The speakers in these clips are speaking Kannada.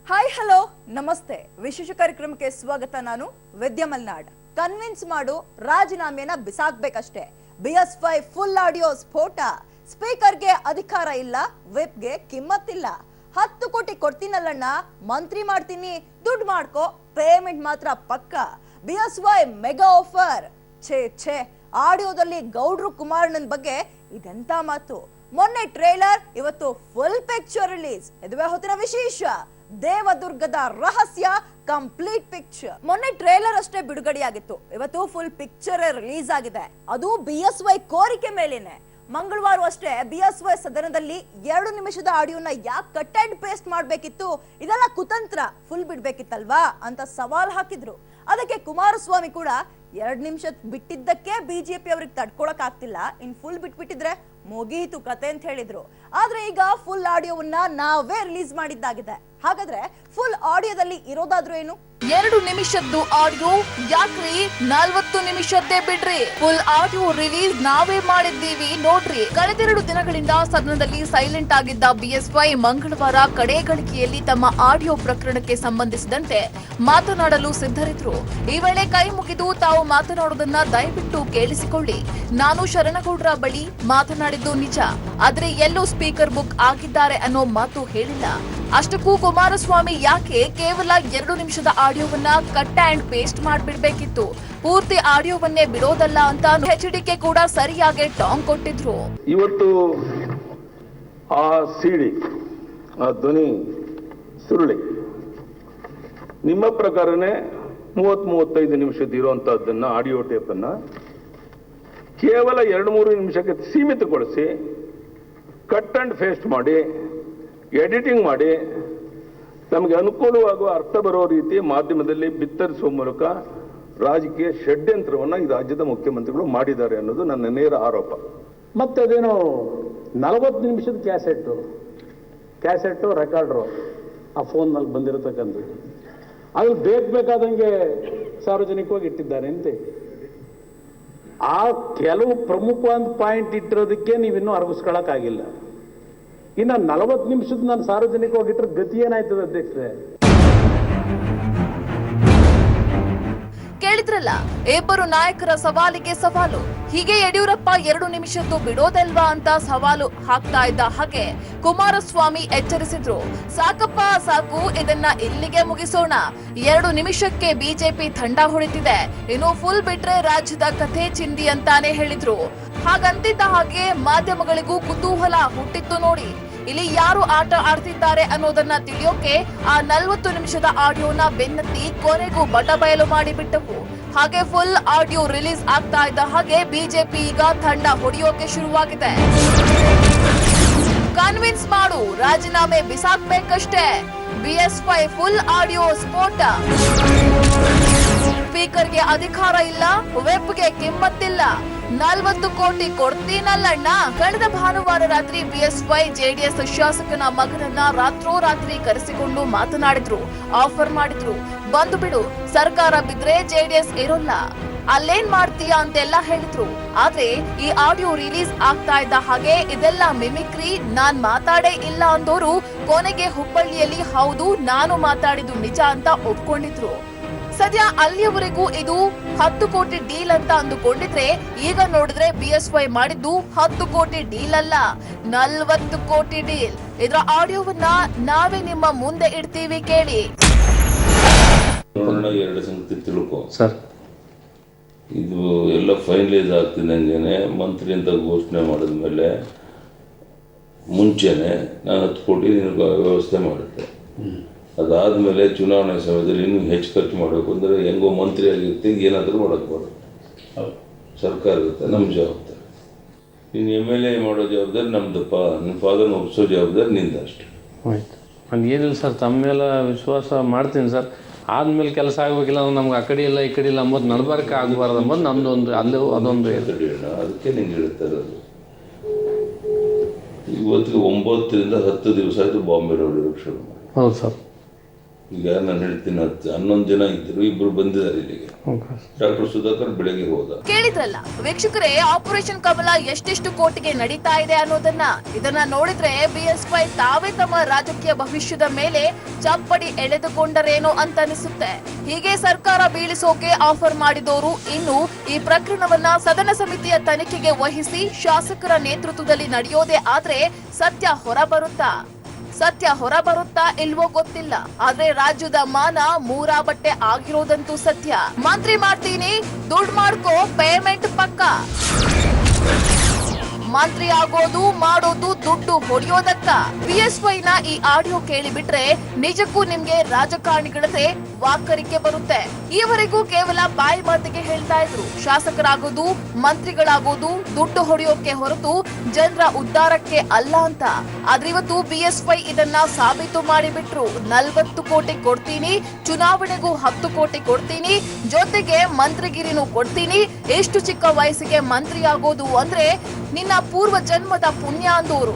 ಹಾಯ್ ಹಲೋ ನಮಸ್ತೆ ವಿಶೇಷ ಕಾರ್ಯಕ್ರಮಕ್ಕೆ ಸ್ವಾಗತ. ನಾನು ವಿದ್ಯಾ ಮಲ್ನಾಡ್. ಕನ್ವಿನ್ಸ್ ಮಾಡು, ರಾಜೀನಾಮೆನ ಬಿಸಾಕ್ಬೇಕಷ್ಟೇ. BS5 ಫುಲ್ ಆಡಿಯೋ ಸ್ಫೋಟ. ಸ್ಪೀಕರ್ಗೆ ಅಧಿಕಾರ ಇಲ್ಲ, ವಿಪ್ಗೆ ಕಿಮ್ಮತ್ತಿಲ್ಲ. 10 ಕೋಟಿ ಕೊಡ್ತೀನಲ್ಲಣ್ಣ, ಮಂತ್ರಿ ಮಾಡ್ತೀನಿ, ದುಡ್ಡು ಮಾಡ್ಕೋ, ಪೇಮೆಂಟ್ ಮಾತ್ರ ಪಕ್ಕ. BS5 mega offer. ಛೇ ಆಡಿಯೋದಲ್ಲಿ ಗೌಡ್ರು ಕುಮಾರಣ್ಣನ ಬಗ್ಗೆ ಇದೆಂತ ಮಾತು. ಮೊನ್ನೆ ಟ್ರೇಲರ್, ಇವತ್ತು ಫುಲ್ ಪಿಕ್ಚರ್ ರಿಲೀಸ್. ಇದುವೇ ಹೊತ್ತಿನ ವಿಶೇಷ. ದೇವದುರ್ಗದ ರಹಸ್ಯ ಕಂಪ್ಲೀಟ್ ಪಿಕ್ಚರ್. ಮೊನ್ನೆ ಟ್ರೇಲರ್ ಅಷ್ಟೇ ಬಿಡುಗಡೆಯಾಗಿತ್ತು, ಇವತ್ತು ಫುಲ್ ಪಿಕ್ಚರ್ ರಿಲೀಸ್ ಆಗಿದೆ. ಅದು BS5 ಕೋರಿಕೆ ಮೇಲೇನೆ. ಮಂಗಳವಾರ ಅಷ್ಟೇ BS5 ಸದನದಲ್ಲಿ 2 ನಿಮಿಷದ ಆಡಿಯೋನ ಯಾಕೆ ಕಟ್ ಅಂಡ್ ಪೇಸ್ಟ್ ಮಾಡ್ಬೇಕಿತ್ತು, ಇದೆಲ್ಲ ಕುತಂತ್ರ, ಫುಲ್ ಬಿಡ್ಬೇಕಿತ್ತಲ್ವಾ ಅಂತ ಸವಾಲ್ ಹಾಕಿದ್ರು. ಅದಕ್ಕೆ ಕುಮಾರಸ್ವಾಮಿ ಕೂಡ 2 ನಿಮಿಷ ಬಿಟ್ಟಿದ್ದಕ್ಕೆ ಬಿಜೆಪಿ ಅವ್ರಿಗೆ ತಡ್ಕೊಳಕ್ ಆಗ್ತಿಲ್ಲ, ಇನ್ ಫುಲ್ ಬಿಟ್ಬಿಟ್ಟಿದ್ರೆ ಮುಗೀತು ಕತೆ ಅಂತ ಹೇಳಿದ್ರು. ಆದ್ರೆ ಈಗ ಫುಲ್ ಆಡಿಯೋವನ್ನ ನಾವೇ ರಿಲೀಸ್ ಮಾಡಿದ್ದಾಗಿದೆ. ಹಾಗಾದ್ರೆ ಫುಲ್ ಆಡಿಯೋದಲ್ಲಿ ಇರೋದಾದ್ರೂ ಏನು? 2 ನಿಮಿಷದ್ದು ಆಡಿಯೋ ಯಾಕ್ರಿ 40 ನಿಮಿಷದ್ದೇ ಬಿಡ್ರಿ. ಫುಲ್ ಆಡಿಯೋ ರಿಲೀಸ್ ನಾವೇ ಮಾಡಿದ್ದೀವಿ ನೋಡ್ರಿ. ಕಳೆದೆರಡು ದಿನಗಳಿಂದ ಸದನದಲ್ಲಿ ಸೈಲೆಂಟ್ ಆಗಿದ್ದ BS5 ಮಂಗಳವಾರ ಕಡೆ ಗಳಿಗೆಯಲ್ಲಿ ತಮ್ಮ ಆಡಿಯೋ ಪ್ರಕರಣಕ್ಕೆ ಸಂಬಂಧಿಸಿದಂತೆ ಮಾತನಾಡಲು ಸಿದ್ಧರಿದ್ರು. ಈ ವೇಳೆ ಕೈ ಮುಗಿದು ತಾವು ಮಾತನಾಡುವುದನ್ನ ದಯವಿಟ್ಟು ಕೇಳಿಸಿಕೊಳ್ಳಿ. ನಾನು ಶರಣಗೌಡ್ರ ಬಳಿ ಮಾತನಾಡಿದ್ದು ನಿಜ, ಆದ್ರೆ ಎಲ್ಲೂ ಸ್ಪೀಕರ್ ಬುಕ್ ಆಗಿದ್ದಾರೆ ಅನ್ನೋ ಮಾತು ಹೇಳಿಲ್ಲ. ಅಷ್ಟಕ್ಕೂ ಕುಮಾರಸ್ವಾಮಿ ಯಾಕೆ ಕೇವಲ 2 ನಿಮಿಷದ ಆಡಿಯೋವನ್ನ ಕಟ್ ಅಂಡ್ ಪೇಸ್ಟ್ ಮಾಡ್ಬಿಡ್ಬೇಕಿತ್ತು, ಪೂರ್ತಿ ಆಡಿಯೋವನ್ನೇ ಬಿಡೋದಲ್ಲ ಅಂತ HDK ಕೂಡ ಸರಿಯಾಗಿ ಟಾಂಗ್ ಕೊಟ್ಟಿದ್ರು. ಇವತ್ತು ಆ ಸಿಡಿ, ಆ ಧ್ವನಿ ಸುರುಳಿ ನಿಮ್ಮ ಪ್ರಕಾರನೇ 30-35 ನಿಮಿಷದ ಇರುವಂತಹದ್ದನ್ನ ಆಡಿಯೋ ಟೇಪ್ ಅನ್ನ ಕೇವಲ 2-3 ನಿಮಿಷಕ್ಕೆ ಸೀಮಿತಗೊಳಿಸಿ ಕಟ್ ಅಂಡ್ ಪೇಸ್ಟ್ ಮಾಡಿ ಎಡಿಟಿಂಗ್ ಮಾಡಿ ನಮಗೆ ಅನುಕೂಲವಾಗುವ ಅರ್ಥ ಬರೋ ರೀತಿ ಮಾಧ್ಯಮದಲ್ಲಿ ಬಿತ್ತರಿಸುವ ಮೂಲಕ ರಾಜಕೀಯ ಷಡ್ಯಂತ್ರವನ್ನು ಈ ರಾಜ್ಯದ ಮುಖ್ಯಮಂತ್ರಿಗಳು ಮಾಡಿದ್ದಾರೆ ಅನ್ನೋದು ನನ್ನ ನೇರ ಆರೋಪ. ಮತ್ತೆ ಅದೇನೋ 40 ನಿಮಿಷದ ಕ್ಯಾಸೆಟ್ಟು ರೆಕಾರ್ಡ್ರು ಆ ಫೋನ್ನಲ್ಲಿ ಬಂದಿರತಕ್ಕಂಥದ್ದು, ಅದು ಬೇಕಾದಂಗೆ ಸಾರ್ವಜನಿಕವಾಗಿ ಇಟ್ಟಿದ್ದಾರೆ ಅಂತೆ. ಆ ಕೆಲವು ಪ್ರಮುಖವಾದ ಪಾಯಿಂಟ್ ಇಟ್ಟಿರೋದಕ್ಕೆ ನೀವಿನ್ನೂ ಅರಗಿಸ್ಕೊಳಕ್ಕಾಗಿಲ್ಲ. ಇನ್ನು 40 ನಿಮಿಷದ ನಾನು ಸಾರ್ವಜನಿಕವಾಗಿ ಇಟ್ಟರೆ ಗತಿ ಏನಾಯ್ತದ ಅಧ್ಯಕ್ಷರೇ? ಕೇಳಿದ್ರಲ್ಲ, ಇಬ್ಬರು ನಾಯಕರ ಸವಾಲಿಗೆ ಸವಾಲು. ಹೀಗೆ ಯಡಿಯೂರಪ್ಪ 2 ನಿಮಿಷದ್ದು ಬಿಡೋದಲ್ವಾ ಅಂತ ಸವಾಲು ಹಾಕ್ತಾ ಇದ್ದ ಹಾಗೆ ಕುಮಾರಸ್ವಾಮಿ ಎಚ್ಚರಿಸಿದ್ರು. ಸಾಕಪ್ಪ ಸಾಕು, ಇದನ್ನ ಇಲ್ಲಿಗೆ ಮುಗಿಸೋಣ. 2 ನಿಮಿಷಕ್ಕೆ ಬಿಜೆಪಿ ತಂಡ ಹೊಡಿತಿದೆ, ಇನ್ನು ಫುಲ್ ಬಿಟ್ರೆ ರಾಜ್ಯದ ಕಥೆ ಚಿಂದಿ ಅಂತಾನೆ ಹೇಳಿದ್ರು. ಹಾಗಂತಿದ್ದ ಹಾಗೆ ಮಾಧ್ಯಮಗಳಿಗೂ ಕುತೂಹಲ ಹುಟ್ಟಿತ್ತು ನೋಡಿ. ಇಲ್ಲಿ ಯಾರು ಆಟ ಆಡ್ತಿದ್ದಾರೆ ಅನ್ನೋದನ್ನ ತಿಳಿಯೋಕೆ ಆ 40 ನಿಮಿಷದ ಆಡಿಯೋನ ಬೆನ್ನತ್ತಿ ಕೊನೆಗೂ ಬಟಬಯಲು ಮಾಡಿಬಿಟ್ಟವು. ಹಾಗೆ ಫುಲ್ ಆಡಿಯೋ ರಿಲೀಸ್ ಆಗ್ತಾ ಇದ್ದ ಹಾಗೆ ಬಿಜೆಪಿ ಈಗ ತಂಡ ಹೊಡೆಯೋಕೆ ಶುರುವಾಗಿದೆ. ಕನ್ವಿನ್ಸ್ ಮಾಡು, ರಾಜೀನಾಮೆ ಬಿಸಾಕ್ಬೇಕಷ್ಟೇ. BS5 ಫುಲ್ ಆಡಿಯೋ ಸ್ಫೋಟ. ಸ್ಪೀಕರ್ಗೆ ಅಧಿಕಾರ ಇಲ್ಲ, ವೆಬ್ಗೆ ಕಿಮ್ಮತ್ತಿಲ್ಲ, 40 ಕೋಟಿ ಕೊಡ್ತೀನಲ್ಲಣ್ಣ. ಕಳೆದ ಭಾನುವಾರ ರಾತ್ರಿ BS5 JDS ಶಾಸಕನ ಮಗನನ್ನ ರಾತ್ರೋರಾತ್ರಿ ಕರೆಸಿಕೊಂಡು ಮಾತನಾಡಿದ್ರು, ಆಫರ್ ಮಾಡಿದ್ರು. ಬಂದು ಬಿಡು, ಸರ್ಕಾರ ಬಿದ್ರೆ JDS ಇರೋಲ್ಲ, ಅಲ್ಲೇನ್ ಮಾಡ್ತೀಯಾ ಅಂತೆಲ್ಲ ಹೇಳಿದ್ರು. ಆದ್ರೆ ಈ ಆಡಿಯೋ ರಿಲೀಸ್ ಆಗ್ತಾ ಇದ್ದ ಹಾಗೆ ಇದೆಲ್ಲ ಮಿಮಿಕ್ರಿ, ನಾನ್ ಮಾತಾಡೇ ಇಲ್ಲ ಅಂದೋರು ಕೊನೆಗೆ ಹುಬ್ಬಳ್ಳಿಯಲ್ಲಿ ಹೌದು ನಾನು ಮಾತಾಡಿದ್ದು ನಿಜ ಅಂತ ಒಪ್ಕೊಂಡಿದ್ರು. ಸದ್ಯ ಅಲ್ಲಿಯವರೆಗೂ ಇದು 10 ಕೋಟಿ ಡೀಲ್ ಅಂತ ಅಂದುಕೊಂಡಿದ್ರೆ ಈಗ ನೋಡಿದ್ರೆ BS5 ಮಾಡಿದ್ದು 10 ಕೋಟಿ ಡೀಲ್ ಅಲ್ಲ, 40 ಕೋಟಿ ಡೀಲ್. ಇದರ ಆಡಿಯೋವನ್ನ ನಾವೇ ನಿಮ್ಮ ಮುಂದೆ ಇಡ್ತೀವಿ, ಕೇಳಿ. 2 ಸಂಗತಿ ತಿಳ್ಕೊ ಸರ್, ಇದು ಎಲ್ಲ ಫೈನಲೈಸ್ ಆಗ್ತಿದ್ದಂಗೆನೆ ಮಂತ್ರಿ ಅಂತ ಘೋಷಣೆ ಮಾಡಿದ್ಮೇಲೆ ಮುಂಚೆನೆ ನಾನು 10 ಕೋಟಿ ವ್ಯವಸ್ಥೆ ಮಾಡುತ್ತೆ. ಅದಾದಮೇಲೆ ಚುನಾವಣೆ ಸಮಯದಲ್ಲಿ ಇನ್ನೂ ಹೆಚ್ಚು ಖರ್ಚು ಮಾಡಬೇಕು ಅಂದರೆ ಹೆಂಗೋ ಮಂತ್ರಿ ಆಗಿರ್ತೀವಿ, ಏನಾದರೂ ಮಾಡೋಕ್ಬಾರ್ದು. ಸರ್ಕಾರ ಇರುತ್ತೆ, ನಮ್ಮ ಜವಾಬ್ದಾರಿ. ನೀನು MLA ಮಾಡೋ ಜವಾಬ್ದಾರಿ ನಮ್ದಪ್ಪ, ನನ್ನ ಫಾದರ್ನ ಒಪ್ಸೋ ಜವಾಬ್ದಾರಿ ನಿಂದಷ್ಟೆ. ಆಯ್ತು, ನಾನು ಏನಿಲ್ಲ ಸರ್, ತಮ್ಮ ಮೇಲೆ ವಿಶ್ವಾಸ ಮಾಡ್ತೀನಿ ಸರ್. ಆದಮೇಲೆ ಕೆಲಸ ಆಗಬೇಕಿಲ್ಲ, ನಮ್ಗೆ ಆ ಕಡೆ ಇಲ್ಲ ಈ ಕಡೆ ಇಲ್ಲ ಅಂಬೋದು ನಡಬಾರಕ್ಕೆ ಆಗಬಾರ್ದು ಅಂಬೋದು ನಮ್ಮದು ಒಂದು ಅಲ್ಲೂ ಅದೊಂದು ಅದಕ್ಕೆ ನಿಂಗೆ ಹೇಳ್ತಾ ಇರೋದು. ಇವತ್ತಿಗೆ 9 ರಿಂದ 10 ದಿವಸ ಆಯಿತು ಬಾಂಬೆ ರೋಡ್ ಶುರು ಮಾಡಿ. ಹೌದು ಸರ್. ಈಗ ನಾನು ಹೇಳ್ತೀನಿ 11 ಜನ ಇದ್ರು, 2 ಬಂದಿದ್ದಾರೆ ಇಲ್ಲಿಗೆ. ಡಾಕ್ಟರ್ ಸುಧಾಕರ್ ಬೆಳಗ್ಗೆ ಹೋದ. ಕೇಳಿದ್ರಲ್ಲ ವೀಕ್ಷಕರೇ, ಆಪರೇಷನ್ ಕಮಲ ಎಷ್ಟೆಷ್ಟು ಕೋಟಿಗೆ ನಡೀತಾ ಇದೆ ಅನ್ನೋದನ್ನ. ಇದನ್ನ ನೋಡಿದ್ರೆ BS5 ತಾವೇ ತಮ್ಮ ರಾಜಕೀಯ ಭವಿಷ್ಯದ ಮೇಲೆ ಚಪ್ಪಡಿ ಎಳೆದುಕೊಂಡರೇನೋ ಅಂತ ಅನಿಸುತ್ತೆ. ಹೀಗೆ ಸರ್ಕಾರ ಬೀಳಿಸೋಕೆ ಆಫರ್ ಮಾಡಿದವರು ಇನ್ನು ಈ ಪ್ರಕರಣವನ್ನ ಸದನ ಸಮಿತಿಯ ತನಿಖೆಗೆ ವಹಿಸಿ ಶಾಸಕರ ನೇತೃತ್ವದಲ್ಲಿ ನಡೆಯೋದೇ ಆದ್ರೆ ಸತ್ಯ ಹೊರಬರುತ್ತಾ ಇಲ್ವೋ ಗೊತ್ತಿಲ್ಲ. ಆದ್ರೆ ರಾಜ್ಯದ ಮಾನ ಮೂರಾ ಬಟ್ಟೆ ಆಗಿರೋದಂತೂ ಸತ್ಯ. ಮಂತ್ರಿ ಮಾಡ್ತೀನಿ, ದುಡ್ಡು ಮಾಡ್ಕೋ, ಪೇಮೆಂಟ್ ಪಕ್ಕ. ಮಂತ್ರಿ ಆಗೋದು ಮಾಡೋದು ದುಡ್ಡು ಹೊಡೆಯೋದಕ್ಕ. BS5 ನ ಈ ಆಡಿಯೋ ಕೇಳಿಬಿಟ್ರೆ ನಿಜಕ್ಕೂ ನಿಮ್ಗೆ ರಾಜಕಾರಣಿಗಳತೆ ವಾಕರಿಕೆ ಬರುತ್ತೆ. ಈವರೆಗೂ ಕೇವಲ ಬಾಯಿ ಮಾತಿಗೆ ಹೇಳ್ತಾ ಇದ್ರು ಶಾಸಕರಾಗೋದು, ಮಂತ್ರಿಗಳಾಗೋದು ದುಡ್ಡು ಹೊಡೆಯೋಕೆ ಹೊರತು ಜನರ ಉದ್ಧಾರಕ್ಕೆ ಅಲ್ಲ ಅಂತ. ಆದ್ರೆ ಇವತ್ತು BS5 ಇದನ್ನ ಸಾಬೀತು ಮಾಡಿಬಿಟ್ರು. 40 ಕೋಟಿ ಕೊಡ್ತೀನಿ, ಚುನಾವಣೆಗೂ 10 ಕೋಟಿ ಕೊಡ್ತೀನಿ, ಜೊತೆಗೆ ಮಂತ್ರಿಗಿರಿನೂ ಕೊಡ್ತೀನಿ. ಎಷ್ಟು ಚಿಕ್ಕ ವಯಸ್ಸಿಗೆ ಮಂತ್ರಿ ಆಗೋದು ಅಂದ್ರೆ ನಿನ್ನ ಪೂರ್ವ ಜನ್ಮದ ಪುಣ್ಯ ಅಂದೋರು.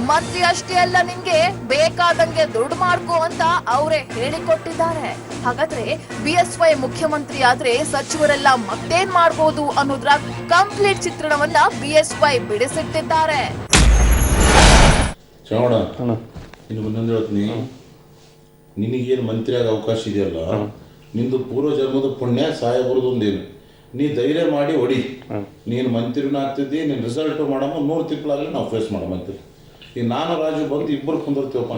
ಮಂತ್ರಿ ಅಷ್ಟೇ ಅಲ್ಲ, ನಿನ್ಗೆ ಬೇಕಾದಂಗೆ ದುಡ್ಡು ಮಾಡ್ಕೋ ಅಂತ ಅವರೇ ಹೇಳಿಕೊಟ್ಟಿದ್ದಾರೆ. ಹಾಗಾದ್ರೆ BS5 ಮುಖ್ಯಮಂತ್ರಿ ಆದ್ರೆ ಸಚಿವರೆಲ್ಲ ಮತ್ತೇನ್ ಮಾಡ್ಬೋದು ಅನ್ನೋದ್ರ ಕಂಪ್ಲೀಟ್ ಚಿತ್ರಣವನ್ನ BS5 ಬಿಡಿಸಿಟ್ಟಿದ್ದಾರೆ. ಚೌಡ ಇನ್ನು ಮುಂದೊಂದು ಹೇಳ್ತೀನಿ, ನಿನಗೇನು ಮಂತ್ರಿ ಆಗ ಅವಕಾಶ ಇದೆಯಲ್ಲ, ನಿಂದು ಪೂರ್ವ ಜನ್ಮದ ಪುಣ್ಯ ಸಹಾಯ ಬರೋದೊಂದೇನು. ನೀ ಧೈರ್ಯ ಮಾಡಿ ಹೊಡಿ, ನೀನು ಮಂತ್ರಿನೂ ಆಗ್ತಿದ್ದಿ, ನೀನು ರಿಸಲ್ಟ್ ಮಾಡಮ್ಮ 100 ತಿಂಗಳಾಗಲಿ ನಾವು ಫೇಸ್ ಮಾಡಮಂತೀವಿ. ಈಗ ನಾನು ರಾಜು ಬಂದು ಇಬ್ಬರು ಕುಂದಿರ್ತೀವಪ್ಪ,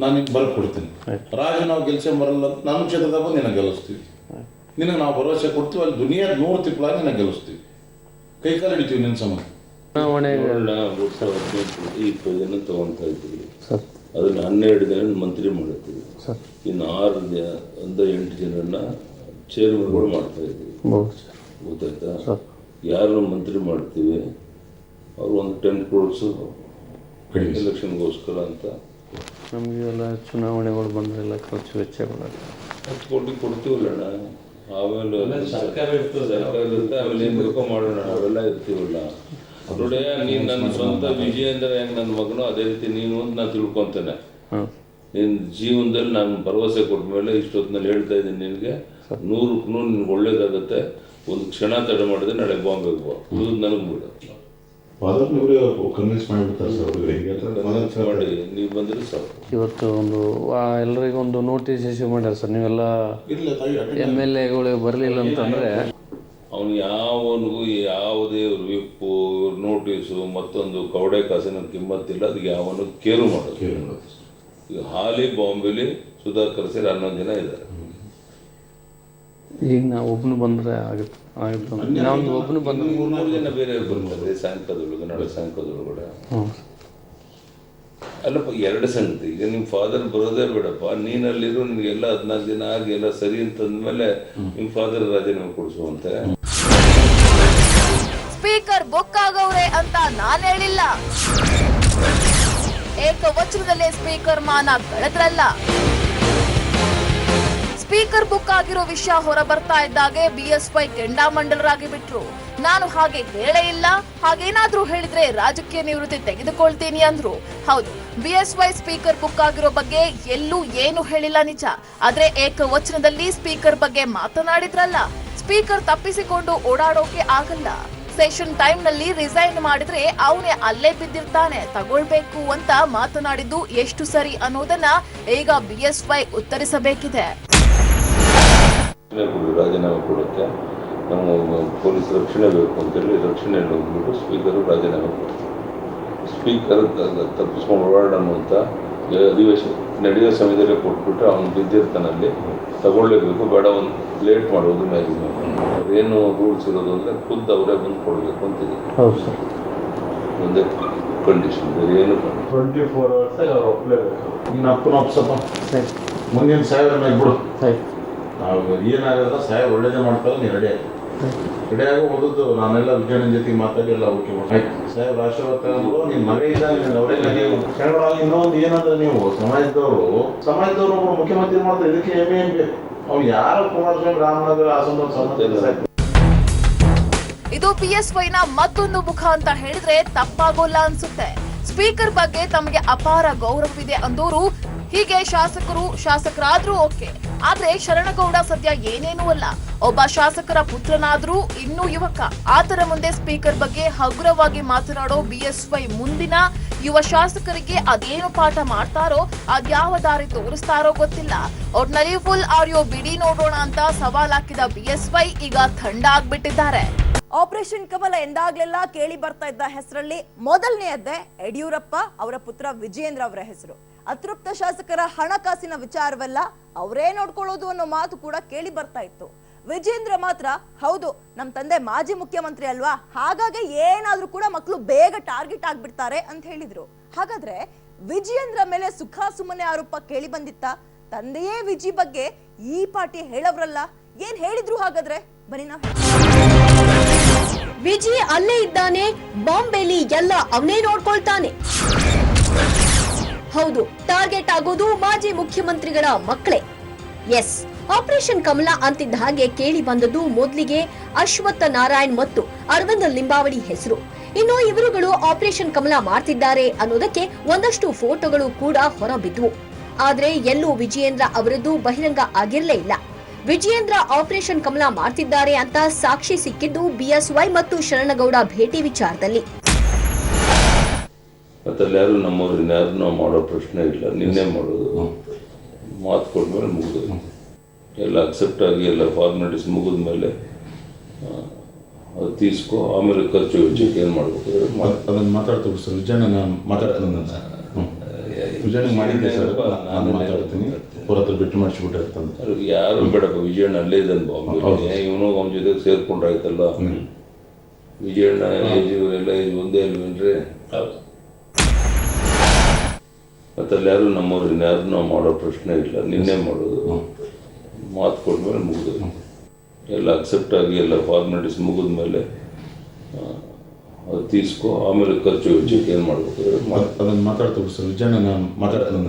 ನಾನು ನಿಮ್ಗೆ ಬರ್ಕ್ ಕೊಡ್ತೀನಿ. ರಾಜು ನಾವು ಗೆಲ್ಸೇ ಬರಲ್ಲ ಅಂತ ನಮ್ಮ ಕ್ಷೇತ್ರದಾಗ ಬಂದು ನಿನಗೆ ಗೆಲ್ಲಿಸ್ತೀವಿ. ನಿನಗೆ ನಾವು ಭರವಸೆ ಕೊಡ್ತೀವಿ, ಅಲ್ಲಿ ದುನಿಯಾದ 100 ತಿಂಗಳಾಗಿ ನಿನಗೆ ಗೆಲ್ಲಿಸ್ತೀವಿ, ಕೈಕಾಲು ಹಿಡಿತೀವಿ ನಿನ್ನ ಸಂಬಂಧ. 20 ಜನ ತಗೊಳ್ತಾ ಇದ್ದೀವಿ, ಅದನ್ನ 12 ಜನ ಮಂತ್ರಿ ಮಾಡುತ್ತೀವಿ, ಇನ್ನು 6 8 ಜನರನ್ನ ಚೇರ್ಮನ್ಗಳು ಮಾಡ್ತಾ ಇದ್ದೀವಿ. ಗೊತ್ತಾಯ್ತಾ? ಯಾರು ಮಂತ್ರಿ ಮಾಡ್ತೀವಿ ಅವ್ರು ಒಂದು 10 crores ಎಲೆಕ್ಷನ್ಗೋಸ್ಕರ ಅಂತ. ನಮಗೆಲ್ಲ ಚುನಾವಣೆಗಳು ಬಂದರೆಲ್ಲ ಖರ್ಚು ವೆಚ್ಚಗಳು 10 ಕೋಟಿ ಕೊಡ್ತೀವಲ್ಲಣ್ಣ. ಆಮೇಲೆ ಸರ್ಕಾರ ಇರ್ತದೆ, ಆಮೇಲೆ ಏನು ಬೇಕೋ ಮಾಡೋಣ, ಅವೆಲ್ಲ ಇರ್ತೀವಲ್ಲ. ನೋಡೇ, ನೀನು ನನ್ನ ಸ್ವಂತ ವಿಜಯೇಂದ್ರ ಹೆಂಗೆ ನನ್ನ ಮಗನೂ ಅದೇ ರೀತಿ ನೀನು ಅಂತ ನಾನು ತಿಳ್ಕೊತೇನೆ. ನಿನ್ನ ಜೀವನದಲ್ಲಿ ನಾನು ಭರವಸೆ ಕೊಟ್ಟ ಮೇಲೆ ಇಷ್ಟೊತ್ತಿನಲ್ಲಿ ಹೇಳ್ತಾ ಇದ್ದೀನಿ ನಿನಗೆ 100ಕ್ಕೆ 100 ನಿನ್ಗೆ ಒಳ್ಳೇದಾಗುತ್ತೆ. ಒಂದು ಕ್ಷಣ ತಡೆ ಮಾಡಿದ್ರೆ ನಾಳೆ ಬಾಂಬೆಗೆ ಬಾ, ಇದು ನನಗೆ ಬಿಡು. ಕನ್ವಿನ್ಸ್ ಮಾಡಿ ನೀವು ಬಂದರೆ ಸಾಕು. ಇವತ್ತು ಒಂದು ಎಲ್ಲರಿಗೂ ಒಂದು ನೋಟಿಸ್ ಇಶ್ಯೂ ಮಾಡ್ಯಾರ ಸರ್. ನೀವೆಲ್ಲ MLAಗಳು ಬರಲಿಲ್ಲ ಅಂತಂದರೆ ಅವನು ಯಾವನಿಗೂ ಯಾವುದೇ ವಿಪ್ಪು, ನೋಟಿಸು, ಮತ್ತೊಂದು ಕವಡೆ ಕಾಸಿನ ಕಿಮ್ಮತ್ತಿಲ್ಲ. ಅದಕ್ಕೆ ಯಾವನು ಕೇರು ಮಾಡೋದು. ಈಗ ಹಾಲಿ ಬಾಂಬೆಲಿ ಸುಧಾಕರ್ ಸೇರಿ 11 ಜನ ಇದ್ದಾರೆ. ಈಗ ನಾವು ಒಬ್ಬನು ಬಂದರೆ ಆಗುತ್ತೆ ನಾವು ಒಬ್ಬನು ಬಂದರೆ 3 ಜನ ಬೇರೆ ಬರ್ತಾರೆ ಸಾಯಂಕಾಲದೊಳಗೆ, ನಾಳೆ ಸಾಯಂಕಾಲದೊಳಗಡೆ. ಅಲ್ಲಪ್ಪ, 2 ಸಂಗತಿ. ಈಗ ನಿಮ್ಮ ಫಾದರ್ ಬರೋದೇ ಬೇಡಪ್ಪ, ನೀನಲ್ಲಿರೋ ನಿನಗೆಲ್ಲ 14 ದಿನ ಆಗಿ ಎಲ್ಲ ಸರಿ ಅಂತಂದ್ಮೇಲೆ ನಿಮ್ಮ ಫಾದರ್ ರಾಜೀನಾಮೆ ಕೊಡಿಸುವಂತೆ. ಸ್ಪೀಕರ್ ಬುಕ್ ಆಗವ್ರೆ ಅಂತ ನಾನ್ ಹೇಳಿಲ್ಲ. ಏಕವಚನದಲ್ಲೇ ಸ್ಪೀಕರ್ ಮಾನ ಕಳೆದ್ರಲ್ಲ. ಸ್ಪೀಕರ್ ಬುಕ್ ಆಗಿರೋ ವಿಷಯ ಹೊರ ಬರ್ತಾ ಇದ್ದಾಗೆ BS5 ಕೆಂಡಾಮಂಡಲರಾಗಿ ಬಿಟ್ರು. ನಾನು ಹಾಗೆ ಹೇಳೇ ಇಲ್ಲ, ಹಾಗೇನಾದ್ರೂ ಹೇಳಿದ್ರೆ ರಾಜಕೀಯ ನಿವೃತ್ತಿ ತೆಗೆದುಕೊಳ್ತೀನಿ ಅಂದ್ರು. ಹೌದು, BS5 ಸ್ಪೀಕರ್ ಬುಕ್ ಆಗಿರೋ ಬಗ್ಗೆ ಎಲ್ಲೂ ಏನು ಹೇಳಿಲ್ಲ ನಿಜ. ಆದ್ರೆ ಏಕವಚನದಲ್ಲಿ ಸ್ಪೀಕರ್ ಬಗ್ಗೆ ಮಾತನಾಡಿದ್ರಲ್ಲ. ಸ್ಪೀಕರ್ ತಪ್ಪಿಸಿಕೊಂಡು ಓಡಾಡೋಕೆ ಆಗಲ್ಲ. ಸೆಷನ್ ಟೈಮ್ ನಲ್ಲಿ ರಿಸೈನ್ ಮಾಡಿದ್ರೆ ಅವನೇ ಅಲ್ಲೇ ಬಿದ್ದಿರ್ತಾನೆ, ತಗೊಳ್ಬೇಕು ಅಂತ ಮಾತನಾಡಿದ್ದು ಎಷ್ಟು ಸರಿ ಅನ್ನೋದನ್ನ ಈಗ BS5 ಉತ್ತರಿಸಬೇಕಿದೆ. ರಾಜೀನಾಮೆ ಕೊಡುತ್ತೆ, ನಮ್ಮ ಪೊಲೀಸ್ ರಕ್ಷಣೆ ಬೇಕು ಅಂತೇಳಿ ರಕ್ಷಣೆ ಹೋಗ್ಬಿಟ್ಟು ಸ್ಪೀಕರು ರಾಜೀನಾಮೆ ಕೊಡ್ತಾರೆ. ಸ್ಪೀಕರ್ ತಪ್ಪಿಸ್ಕೊಂಡು ಓಡಾಡೋಣ ಅಂತ ಅಧಿವೇಶನ ನಡೆಯೋ ಸಮಯದಲ್ಲೇ ಕೊಟ್ಬಿಟ್ರೆ ಅವ್ನು ಬಿದ್ದಿರ್ತಾನಲ್ಲಿ, ತಗೊಳ್ಳೇಬೇಕು, ಬೇಡ ಒಂದು ಲೇಟ್ ಮಾಡೋದು ಮ್ಯಾಕ್ಸಿಮಮ್. ಏನು ರೂಲ್ಸ್ ಇರೋದು ಅಂದರೆ ಖುದ್ದು ಅವರೇ ಬಂದು ಕೊಡಬೇಕು ಅಂತಿದೆ. ಒಂದೇ ಕಂಡೀಷನ್, ಬೇರೆ ಏನು 24 hours ಅವ್ರು ಒಪ್ಪಲೇಬೇಕು. ಇನ್ನು ಅಪ್ಪನ ಒಪ್ಸಪ್ಪ, ಮುಂದಿನ ಸಾಹೇಬ್ರನ್ನ ಇಟ್ಬಿಡು. ನಾವು ಏನಾಗಲ್ಲ, ಸಾಹೇಬ್ ಒಳ್ಳೇದೇ ಮಾಡ್ತಾರೆ, ನೀವು ರೆಡಿಯಾಗಿ ಓದದ್ದು. ನಾನೆಲ್ಲ ವಿಜಯನ ಜೊತೆಗೆ ಮಾತಾಡಿ ಎಲ್ಲ ಓಕೆ ಮಾಡಿ ಸಾಹೇಬ್ ಆಶೀರ್ವಾದ ತಗೊಂಡು ನಿನ್ನ ಮಗ ಇದ್ದಾಗ ಅವರೆಲ್ಲ ಇನ್ನೊಂದು ಏನಂದ್ರೆ, ನೀವು ಸಮಾಜದವರು ಮುಖ್ಯಮಂತ್ರಿ ಮಾಡ್ತಾರೆ, ಇದಕ್ಕೆ ಹೆಮ್ಮೆ ಏನ್ ಬೇಕು? ಅವ್ನು ಯಾರು ಕುಮಾರಸ್ವಾಮಿ ರಾಮನಗರ ಹಾಸನ ಸಂಬಂಧ. ಇದು BS5 ನ ಮತ್ತೊಂದು ಮುಖ ಅಂತ ಹೇಳಿದ್ರೆ ತಪ್ಪಾಗೋಲ್ಲ ಅನ್ಸುತ್ತೆ. ಸ್ಪೀಕರ್ ಬಗ್ಗೆ ತಮಗೆ ಅಪಾರ ಗೌರವವಿದೆ ಅಂದೋರು ಹೀಗೆ ಶಾಸಕರಾದ್ರೂ ಓಕೆ, ಆದ್ರೆ ಶರಣಗೌಡ ಸದ್ಯ ಏನೇನೂ ಅಲ್ಲ. ಒಬ್ಬ ಶಾಸಕರ ಪುತ್ರನಾದ್ರೂ ಇನ್ನೂ ಯುವಕ. ಆತರ ಮುಂದೆ ಸ್ಪೀಕರ್ ಬಗ್ಗೆ ಹಗುರವಾಗಿ ಮಾತನಾಡೋ ಬಿಎಸ್ವೈ ಮುಂದಿನ ಯುವ ಶಾಸಕರಿಗೆ ಅದೇನು ಪಾಠ ಮಾಡ್ತಾರೋ, ಅದ್ಯಾವ ದಾರಿ ತೋರಿಸ್ತಾರೋ ಗೊತ್ತಿಲ್ಲ. ಒಟ್ನಲ್ಲಿ ಫುಲ್ ಆಡಿಯೋ ಬಿಡಿ ನೋಡೋಣ ಅಂತ ಸವಾಲ್ ಹಾಕಿದ ಬಿಎಸ್ವೈ ಈಗ ಥಂಡ ಆಗ್ಬಿಟ್ಟಿದ್ದಾರೆ. ಆಪರೇಷನ್ ಕಮಲ ಎಂದಾಗ್ಲೆಲ್ಲ ಕೇಳಿ ಬರ್ತಾ ಇದ್ದ ಹೆಸರಲ್ಲಿ ಮೊದಲನೆಯದ್ದೇ ಯಡಿಯೂರಪ್ಪ ಅವರ ಪುತ್ರ ವಿಜಯೇಂದ್ರ ಅವರ ಹೆಸರು. ಅತೃಪ್ತ ಶಾಸಕರ ಹಣಕಾಸಿನ ವಿಚಾರವೆಲ್ಲ ಅವರೇ ನೋಡ್ಕೊಳ್ಳೋದು ಅನ್ನೋ ಮಾತು ಕೂಡ ಕೇಳಿ ಬರ್ತಾ ಇತ್ತು. ವಿಜಯೇಂದ್ರ ಮಾತ್ರ ಹೌದು, ನಮ್ ತಂದೆ ಮಾಜಿ ಮುಖ್ಯಮಂತ್ರಿ ಅಲ್ವಾ, ಹಾಗಾಗಿ ಏನಾದ್ರೂ ಕೂಡ ಮಕ್ಕಳು ಬೇಗ ಟಾರ್ಗೆಟ್ ಆಗ್ಬಿಡ್ತಾರೆ ಅಂತ ಹೇಳಿದ್ರು. ಹಾಗಾದ್ರೆ ವಿಜಯೇಂದ್ರ ಮೇಲೆ ಸುಖಾಸುಮ್ಮನೆ ಆರೋಪ ಕೇಳಿ ಬಂದಿತ್ತ? ತಂದೆಯೇ ವಿಜಿ ಬಗ್ಗೆ ಈ ಪಾರ್ಟಿ ಹೇಳವ್ರಲ್ಲ, ಏನ್ ಹೇಳಿದ್ರು ಹಾಗಾದ್ರೆ? ಬನ್ನಿ ನಾವು ವಿಜಿ ಅಲ್ಲೇ ಇದ್ದಾನೆ, ಬಾಂಬೆಲಿ ಎಲ್ಲ ಅವನೇ ನೋಡ್ಕೊಳ್ತಾನೆ. ಹೌದು, ಟಾರ್ಗೆಟ್ ಆಗೋದು ಮಾಜಿ ಮುಖ್ಯಮಂತ್ರಿಗಳ ಮಕ್ಕಳೇ. ಎಸ್, ಆಪರೇಷನ್ ಕಮಲ ಅಂತಿದ್ದ ಹಾಗೆ ಕೇಳಿ ಬಂದದ್ದು ಮೊದಲಿಗೆ ಅಶ್ವತ್ಥ ನಾರಾಯಣ್ ಮತ್ತು ಅರವಿಂದ ಲಿಂಬಾವಳಿ ಹೆಸರು. ಇನ್ನು ಇವರುಗಳು ಆಪರೇಷನ್ ಕಮಲ ಮಾಡ್ತಿದ್ದಾರೆ ಅನ್ನೋದಕ್ಕೆ ಒಂದಷ್ಟು ಫೋಟೋಗಳು ಕೂಡ ಹೊರಬಿದ್ವು. ಆದ್ರೆ ಎಲ್ಲೂ ವಿಜಯೇಂದ್ರ ಅವರದ್ದು ಬಹಿರಂಗ ಆಗಿರಲೇ ಇಲ್ಲ. ವಿಜಯೇಂದ್ರ ಆಪರೇಷನ್ ಕಮಲ ಮಾಡ್ತಿದ್ದಾರೆ ಅಂತ ಸಾಕ್ಷಿ ಸಿಕ್ಕಿದ್ದು ಬಿಎಸ್ವೈ ಮತ್ತು ಶರಣಗೌಡ ಭೇಟಿ ವಿಚಾರದಲ್ಲಿ. ಮತ್ತಲ್ಲಿ ಯಾರು ನಮ್ಮವ್ರನ್ನ ಯಾರು ನಾವು ಮಾಡೋ ಪ್ರಶ್ನೆ ಇಲ್ಲ. ನಿನ್ನೆ ಮಾಡೋದು, ಮಾತು ಕೊಟ್ಮೇಲೆ ಮುಗಿದು ಎಲ್ಲ ಅಕ್ಸೆಪ್ಟ್ ಆಗಿ ಎಲ್ಲ ಫಾರ್ಮಾಲಿಟೀಸ್ ಮುಗಿದ ಮೇಲೆ ಅದು ತೀಸ್ಕೊ, ಆಮೇಲೆ ಖರ್ಚು ವೆಚ್ಚಕ್ಕೆ ಏನು ಮಾಡ್ಬೇಕು ಅದನ್ನು ಮಾತಾಡ್ತೀವಿ ಸರ್. ವಿಜಯಣ್ಣ ನಾನು ಮಾತಾಡ್ತೀನಿ, ವಿಜಯಣ್ಣ ಮಾಡಿದ್ದೆ ಸರ್, ನಾನು ಮಾತಾಡ್ತೀನಿ. ಅವ್ರ ಹತ್ರ ಬಿಟ್ಟು ಮಾಡಿಸ್ಬಿಟ್ಟಿರ್ತಂತ ಯಾರು ಬೇಡಪ್ಪ. ವಿಜಯಣ್ಣ ಅಲ್ಲೇ ಇದ್ದಾನೆ ಬಾಂಬೆ, ಇವನು ಅವನ ಜೊತೆಗೆ ಸೇರ್ಕೊಂಡ್ರಾಯ್ತಲ್ಲ. ವಿಜಯಣ್ಣ ಎಲ್ಲ ಒಂದೇ ಅಲ್ವೇನ್ರಿ? ಮತ್ತಲ್ಲಿ ಯಾರು ನಮ್ಮವ್ರನ್ನ ಯಾರು ನಾವು ಮಾಡೋ ಪ್ರಶ್ನೆ ಇಲ್ಲ. ನಿನ್ನೆ ಮಾಡೋದು, ಮಾತು ಕೊಟ್ಮೇಲೆ ಮುಗಿದು ಎಲ್ಲ ಅಕ್ಸೆಪ್ಟ್ ಆಗಿ ಎಲ್ಲ ಫಾರ್ಮಾಲಿಟೀಸ್ ಮುಗಿದ ಮೇಲೆ ಅದು ತೀಸ್ಕೊ, ಆಮೇಲೆ ಖರ್ಚು ವೆಚ್ಚಕ್ಕೆ ಏನು ಮಾಡ್ಬೇಕು ಅದನ್ನು ಮಾತಾಡ್ತೀವಿ ಸರ್. ವಿಜಯಣ್ಣ ನಾನು ಮಾತಾಡ್ತೀನಿ,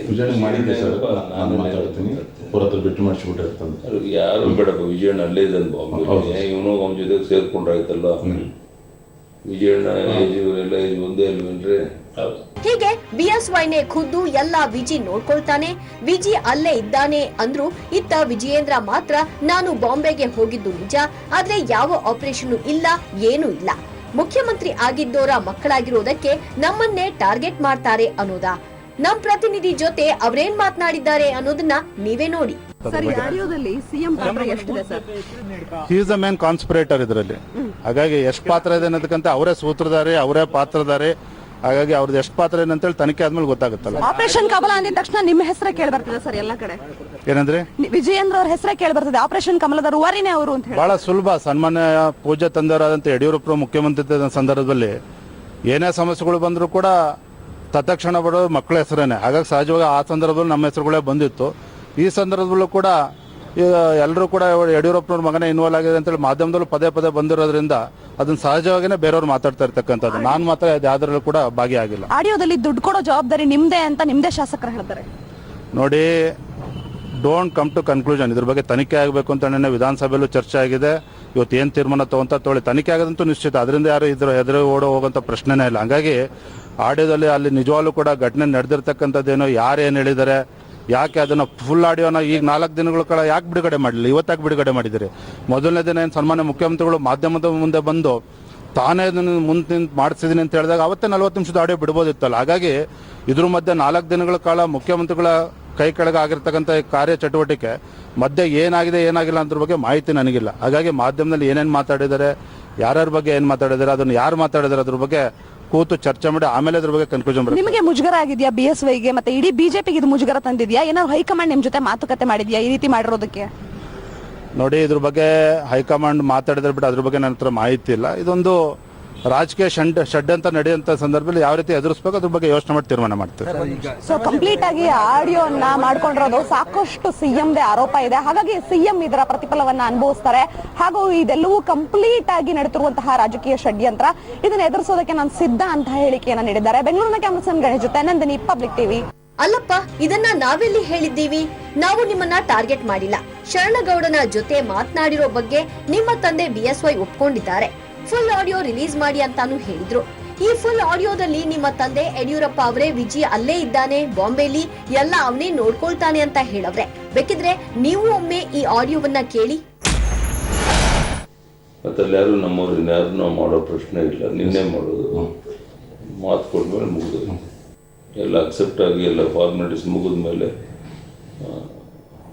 ವಿಜಯಣ್ಣ ಮಾಡಿದ್ದೆ ಸರ್, ನಾನು ಮಾತಾಡ್ತೀನಿ. ಅವ್ರ ಹತ್ರ ಬಿಟ್ಟು ಮಾಡಿಸ್ಬಿಟ್ಟಿರ್ತಂತ ಯಾರು ಬೇಡಪ್ಪ. ವಿಜಯಣ್ಣ ಅಲ್ಲೇ ಇದ್ದಾನೆ ಬಾಂಬೆ, ಇವನು ಅವನ ಜೊತೆಗೆ ಸೇರ್ಕೊಂಡ್ರಾಯ್ತಲ್ಲ. ವಿಜಯಣ್ಣ ಎಲ್ಲ ಒಂದೇ ಅಲ್ವೇನ್ರಿ? ಹೀಗೆ ಬಿಎಸ್ವೈನೇ ಖುದ್ದು ಎಲ್ಲ ವಿಜಿ ನೋಡ್ಕೊಳ್ತಾನೆ, ವಿಜಿ ಅಲ್ಲೇ ಇದ್ದಾನೆ ಅಂದ್ರು. ಇತ್ತ ವಿಜಯೇಂದ್ರ ಮಾತ್ರ ನಾನು ಬಾಂಬೆಗೆ ಹೋಗಿದ್ದು ನಿಜ, ಆದ್ರೆ ಯಾವ ಆಪರೇಷನ್ ಇಲ್ಲ, ಏನೂ ಇಲ್ಲ. ಮುಖ್ಯಮಂತ್ರಿ ಆಗಿದ್ದೋರ ಮಕ್ಕಳಾಗಿರೋದಕ್ಕೆ ನಮ್ಮನ್ನೇ ಟಾರ್ಗೆಟ್ ಮಾಡ್ತಾರೆ ಅನ್ನೋದಾ? ನಮ್ ಪ್ರತಿನಿಧಿ ಜೊತೆ ಅವ್ರೇನ್ ಮಾತನಾಡಿದ್ದಾರೆ ಅನ್ನೋದನ್ನ ನೀವೇ ನೋಡಿ. ಈಸ್ ದ ಮೇನ್ ಕಾನ್ಸ್ಪಿರೇಟರ್ ಇದರಲ್ಲಿ. ಹಾಗಾಗಿ ಎಷ್ಟು ಪಾತ್ರ ಇದೆ ಅನ್ನೋದಕ್ಕಂತ ಅವರೇ ಸೂತ್ರಧಾರಿ, ಅವರೇ ಪಾತ್ರಧಾರಿ. ಹಾಗಾಗಿ ಅವ್ರದ್ದು ಎಷ್ಟು ಪಾತ್ರ ಏನಂತೇಳಿ ತನಿಖೆ ಆದ್ಮೇಲೆ ಗೊತ್ತಾಗುತ್ತಲ್ಲ. ಆಪರೇಷನ್ ಕಮಲ ಅಂದಿದ ತಕ್ಷಣ ನಿಮ್ಮ ಹೆಸರೇ ಕೇಳಿ ಬರ್ತದೆ ಸರ್ ಎಲ್ಲ ಕಡೆ. ಏನಂದ್ರೆ ವಿಜಯೇಂದ್ರ ಅವ್ರ ಹೆಸರೇ ಕೇಳಿ ಬರ್ತದೆ, ಆಪರೇಷನ್ ಕಮಲದ ರೂವಾರಿನೇ ಅವರು ಅಂತ ಹೇಳಿ. ಬಹಳ ಸುಲಭ. ಸನ್ಮಾನ್ಯ ಪೂಜ್ಯ ತಂದೆಯವರಾದಂತ ಯಡಿಯೂರಪ್ಪ ಮುಖ್ಯಮಂತ್ರಿ ಸಂದರ್ಭದಲ್ಲಿ ಏನೇ ಸಮಸ್ಯೆಗಳು ಬಂದರೂ ಕೂಡ ತತ್ಕ್ಷಣ ಬರೋದು ಮಕ್ಕಳ ಹೆಸರೇನೆ. ಹಾಗಾಗಿ ಸಹಜವಾಗಿ ಆ ಸಂದರ್ಭದಲ್ಲಿ ನಮ್ಮ ಹೆಸರುಗಳೇ ಬಂದಿತ್ತು. ಈ ಸಂದರ್ಭದಲ್ಲೂ ಕೂಡ ಎಲ್ಲರೂ ಕೂಡ ಯಡಿಯೂರಪ್ಪನವ್ರ ಮಗನೇ ಇನ್ವಾಲ್ವ್ ಆಗಿದೆ ಅಂತೇಳಿ ಮಾಧ್ಯಮದಲ್ಲೂ ಪದೇ ಪದೇ ಬಂದಿರೋದ್ರಿಂದ ಅದನ್ನ ಸಹಜವಾಗಿನೇ ಬೇರೆಯವ್ರು ಮಾತಾಡ್ತಾ ಇರ್ತಕ್ಕಂಥದ್ದು. ನಾನು ಮಾತ್ರ ಯಾವ್ದ್ರಲ್ಲೂ ಕೂಡ ಭಾಗಿಯಾಗಿಲ್ಲ. ಆಡಿಯೋದಲ್ಲಿ ದುಡ್ಡು ಕೊಡೋ ಜವಾಬ್ದಾರಿ ನಿಮ್ದೇ ಅಂತ ನಿಮ್ದೇ ಶಾಸಕರು ಹೇಳ್ತಾರೆ. ನೋಡಿ, ಡೋಂಟ್ ಕಮ್ ಟು ಕನ್ಕ್ಲೂಷನ್. ಇದ್ರ ಬಗ್ಗೆ ತನಿಖೆ ಆಗಬೇಕು ಅಂತ ನೆನ್ನೆ ವಿಧಾನಸಭೆಯಲ್ಲೂ ಚರ್ಚೆ ಆಗಿದೆ. ಇವತ್ತು ಏನು ತೀರ್ಮಾನ ತಗೊಳ್ಳಿ, ತನಿಖೆ ಆಗೋದಂತೂ ನಿಶ್ಚಿತ. ಅದರಿಂದ ಯಾರು ಎದುರು ಓಡೋ ಹೋಗೋಂಥ ಪ್ರಶ್ನೆನೇ ಇಲ್ಲ. ಹಂಗಾಗಿ ಆಡಿಯೋದಲ್ಲಿ ಅಲ್ಲಿ ನಿಜವಾಗ್ಲೂ ಕೂಡ ಘಟನೆ ನಡೆದಿರ್ತಕ್ಕಂಥದ್ದೇನೋ, ಯಾರು ಏನು ಹೇಳಿದ್ದಾರೆ, ಯಾಕೆ ಅದನ್ನು ಫುಲ್ ಆಡಿಯೋನ ಈಗ 4 ದಿನಗಳ ಕಾಲ ಯಾಕೆ ಬಿಡುಗಡೆ ಮಾಡಲಿಲ್ಲ? ಇವತ್ತಾಗಿ ಬಿಡುಗಡೆ ಮಾಡಿದ್ದೀರಿ. ಮೊದಲನೇ ದಿನ ಏನು ಸನ್ಮಾನ್ಯ ಮುಖ್ಯಮಂತ್ರಿಗಳು ಮಾಧ್ಯಮದ ಮುಂದೆ ಬಂದು ತಾನೇ ಇದನ್ನು ಮುಂದೆ ಮಾಡಿಸಿದ್ದೀನಿ ಅಂತ ಹೇಳಿದಾಗ ಅವತ್ತೇ 40 ನಿಮಿಷದ ಆಡಿಯೋ ಬಿಡ್ಬೋದಿತ್ತಲ್ಲ. ಹಾಗಾಗಿ ಇದ್ರ ಮಧ್ಯೆ 4 ದಿನಗಳ ಕಾಲ ಮುಖ್ಯಮಂತ್ರಿಗಳ ಕೈ ಕೆಳಗೆ ಆಗಿರ್ತಕ್ಕಂಥ ಕಾರ್ಯ ಚಟುವಟಿಕೆ ಮಧ್ಯೆ ಏನಾಗಿದೆ ಏನಾಗಿಲ್ಲ ಅದ್ರ ಬಗ್ಗೆ ಮಾಹಿತಿ ನನಗಿಲ್ಲ. ಹಾಗಾಗಿ ಮಾಧ್ಯಮದಲ್ಲಿ ಏನೇನು ಮಾತಾಡಿದ್ದಾರೆ, ಯಾರ್ಯಾರ ಬಗ್ಗೆ ಏನು ಮಾತಾಡಿದ್ದಾರೆ, ಅದನ್ನು ಯಾರು ಮಾತಾಡಿದ್ದಾರೆ ಅದ್ರ ಬಗ್ಗೆ ಕೂತು ಚರ್ಚೆ ಮಾಡಿ ಆಮೇಲೆ ಅದ್ರ ಬಗ್ಗೆ ಕನ್ಕ್ಲೂಷನ್ ಬರುತ್ತೆ. ನಿಮಗೆ ಮುಜುಗರ ಆಗಿದೆಯಾ ಬಿಎಸ್ವೈಗೆ ಮತ್ತೆ ಇಡೀ ಬಿಜೆಪಿಗೆ ಇದು ಮುಜುಗರ ತಂದಿದ್ಯಾ? ಏನಾದ್ರು ಹೈಕಮಾಂಡ್ ನಿಮ್ ಜೊತೆ ಮಾತುಕತೆ ಮಾಡಿದ್ಯಾ ಈ ರೀತಿ ಮಾಡಿರೋದಕ್ಕೆ? ನೋಡಿ, ಇದ್ರ ಬಗ್ಗೆ ಹೈಕಮಾಂಡ್ ಮಾತಾಡಿದ್ರೆ ಬಿಟ್ಟು ಅದ್ರ ಬಗ್ಗೆ ನನ್ನ ಹತ್ರ ಮಾಹಿತಿ ಇಲ್ಲ. ಇದೊಂದು ರಾಜಕೀಯ ಷಡ್ಯಂತ್ರ ನಡೆಯುವಂತ ಸಂದರ್ಭದಲ್ಲಿ ಯಾವ ರೀತಿ ಎದುರಿಸಬೇಕು ಅದ್ರ ಬಗ್ಗೆ ಯೋಚನೆ ಮಾಡಿ ತೀರ್ಮಾನ ಮಾಡ್ತಾರೆ. ಸೊ ಕಂಪ್ಲೀಟ್ ಆಗಿ ಆಡಿಯೋನ ಮಾಡ್ಕೊಂಡಿರೋದು ಸಾಕಷ್ಟು ಸಿಎಂದೇ ಆರೋಪ ಇದೆ. ಹಾಗಾಗಿ ಸಿಎಂ ಇದರ ಪ್ರತಿಫಲವನ್ನ ಅನುಭವಿಸ್ತಾರೆ. ಹಾಗೂ ಇದೆಲ್ಲವೂ ಕಂಪ್ಲೀಟ್ ಆಗಿ ನಡೆತಿರುವಂತಹ ರಾಜಕೀಯ ಷಡ್ಯಂತ್ರ. ಇದನ್ನ ಎದುರಿಸೋದಕ್ಕೆ ನಾನು ಸಿದ್ಧ ಅಂತ ಹೇಳಿಕೆಯನ್ನ ನೀಡಿದ್ದಾರೆ. ಬೆಂಗಳೂರಿನ ಕ್ಯಾಮರಾಮನ್ ಗಣೇಶ್ ಜೊತೆ ನಂದಿನಿ, ಪಬ್ಲಿಕ್ ಟಿವಿ. ಅಲ್ಲಪ್ಪ, ಇದನ್ನ ನಾವೆಲ್ಲಿ ಹೇಳಿದ್ದೀವಿ? ನಾವು ನಿಮ್ಮನ್ನ ಟಾರ್ಗೆಟ್ ಮಾಡಿಲ್ಲ. ಶರಣಗೌಡನ ಜೊತೆ ಮಾತನಾಡಿರೋ ಬಗ್ಗೆ ನಿಮ್ಮ ತಂದೆ ಬಿಎಸ್ವೈ ಒಪ್ಕೊಂಡಿದ್ದಾರೆ. ಫುಲ್ ಆಡಿಯೋ ರಿಲೀಸ್ ಮಾಡಿ ಅಂತಾನು ಹೇಳಿದ್ರು. ಈ ಫುಲ್ ಆಡಿಯೋದಲ್ಲಿ ನಿಮ್ಮ ತಂದೆ ಯಡಿಯೂರಪ್ಪ ಅವರೇ ವಿಜಿ ಅಲ್ಲೇ ಇದ್ದಾನೆ ಬಾಂಬೆಲಿ, ಎಲ್ಲ ಅವನೇ ನೋಡ್ಕೊಳ್ತಾನೆ ಅಂತ ಹೇಳವ್ರೆ. ಬೇಕಿದ್ರೆ ನೀವು ಒಮ್ಮೆ ಈ ಆಡಿಯೋವನ್ನ ಕೇಳಿ. ಮತ್ತಲ್ಲಿ ಯಾರು ನಮ್ಮವ್ರನ್ನ ಯಾರು ನಾವು ಮಾಡೋ ಪ್ರಶ್ನೆ ಇಲ್ಲ, ನಿನ್ನೆ ಮಾಡೋದು. ಮಾತು ಕೊಟ್ಮೇಲೆ ಮುಗಿದು ಎಲ್ಲ ಅಕ್ಸೆಪ್ಟ್ ಆಗಿ ಎಲ್ಲ ಫಾರ್ಮಾಲಿಟೀಸ್ ಮುಗಿದ ಮೇಲೆ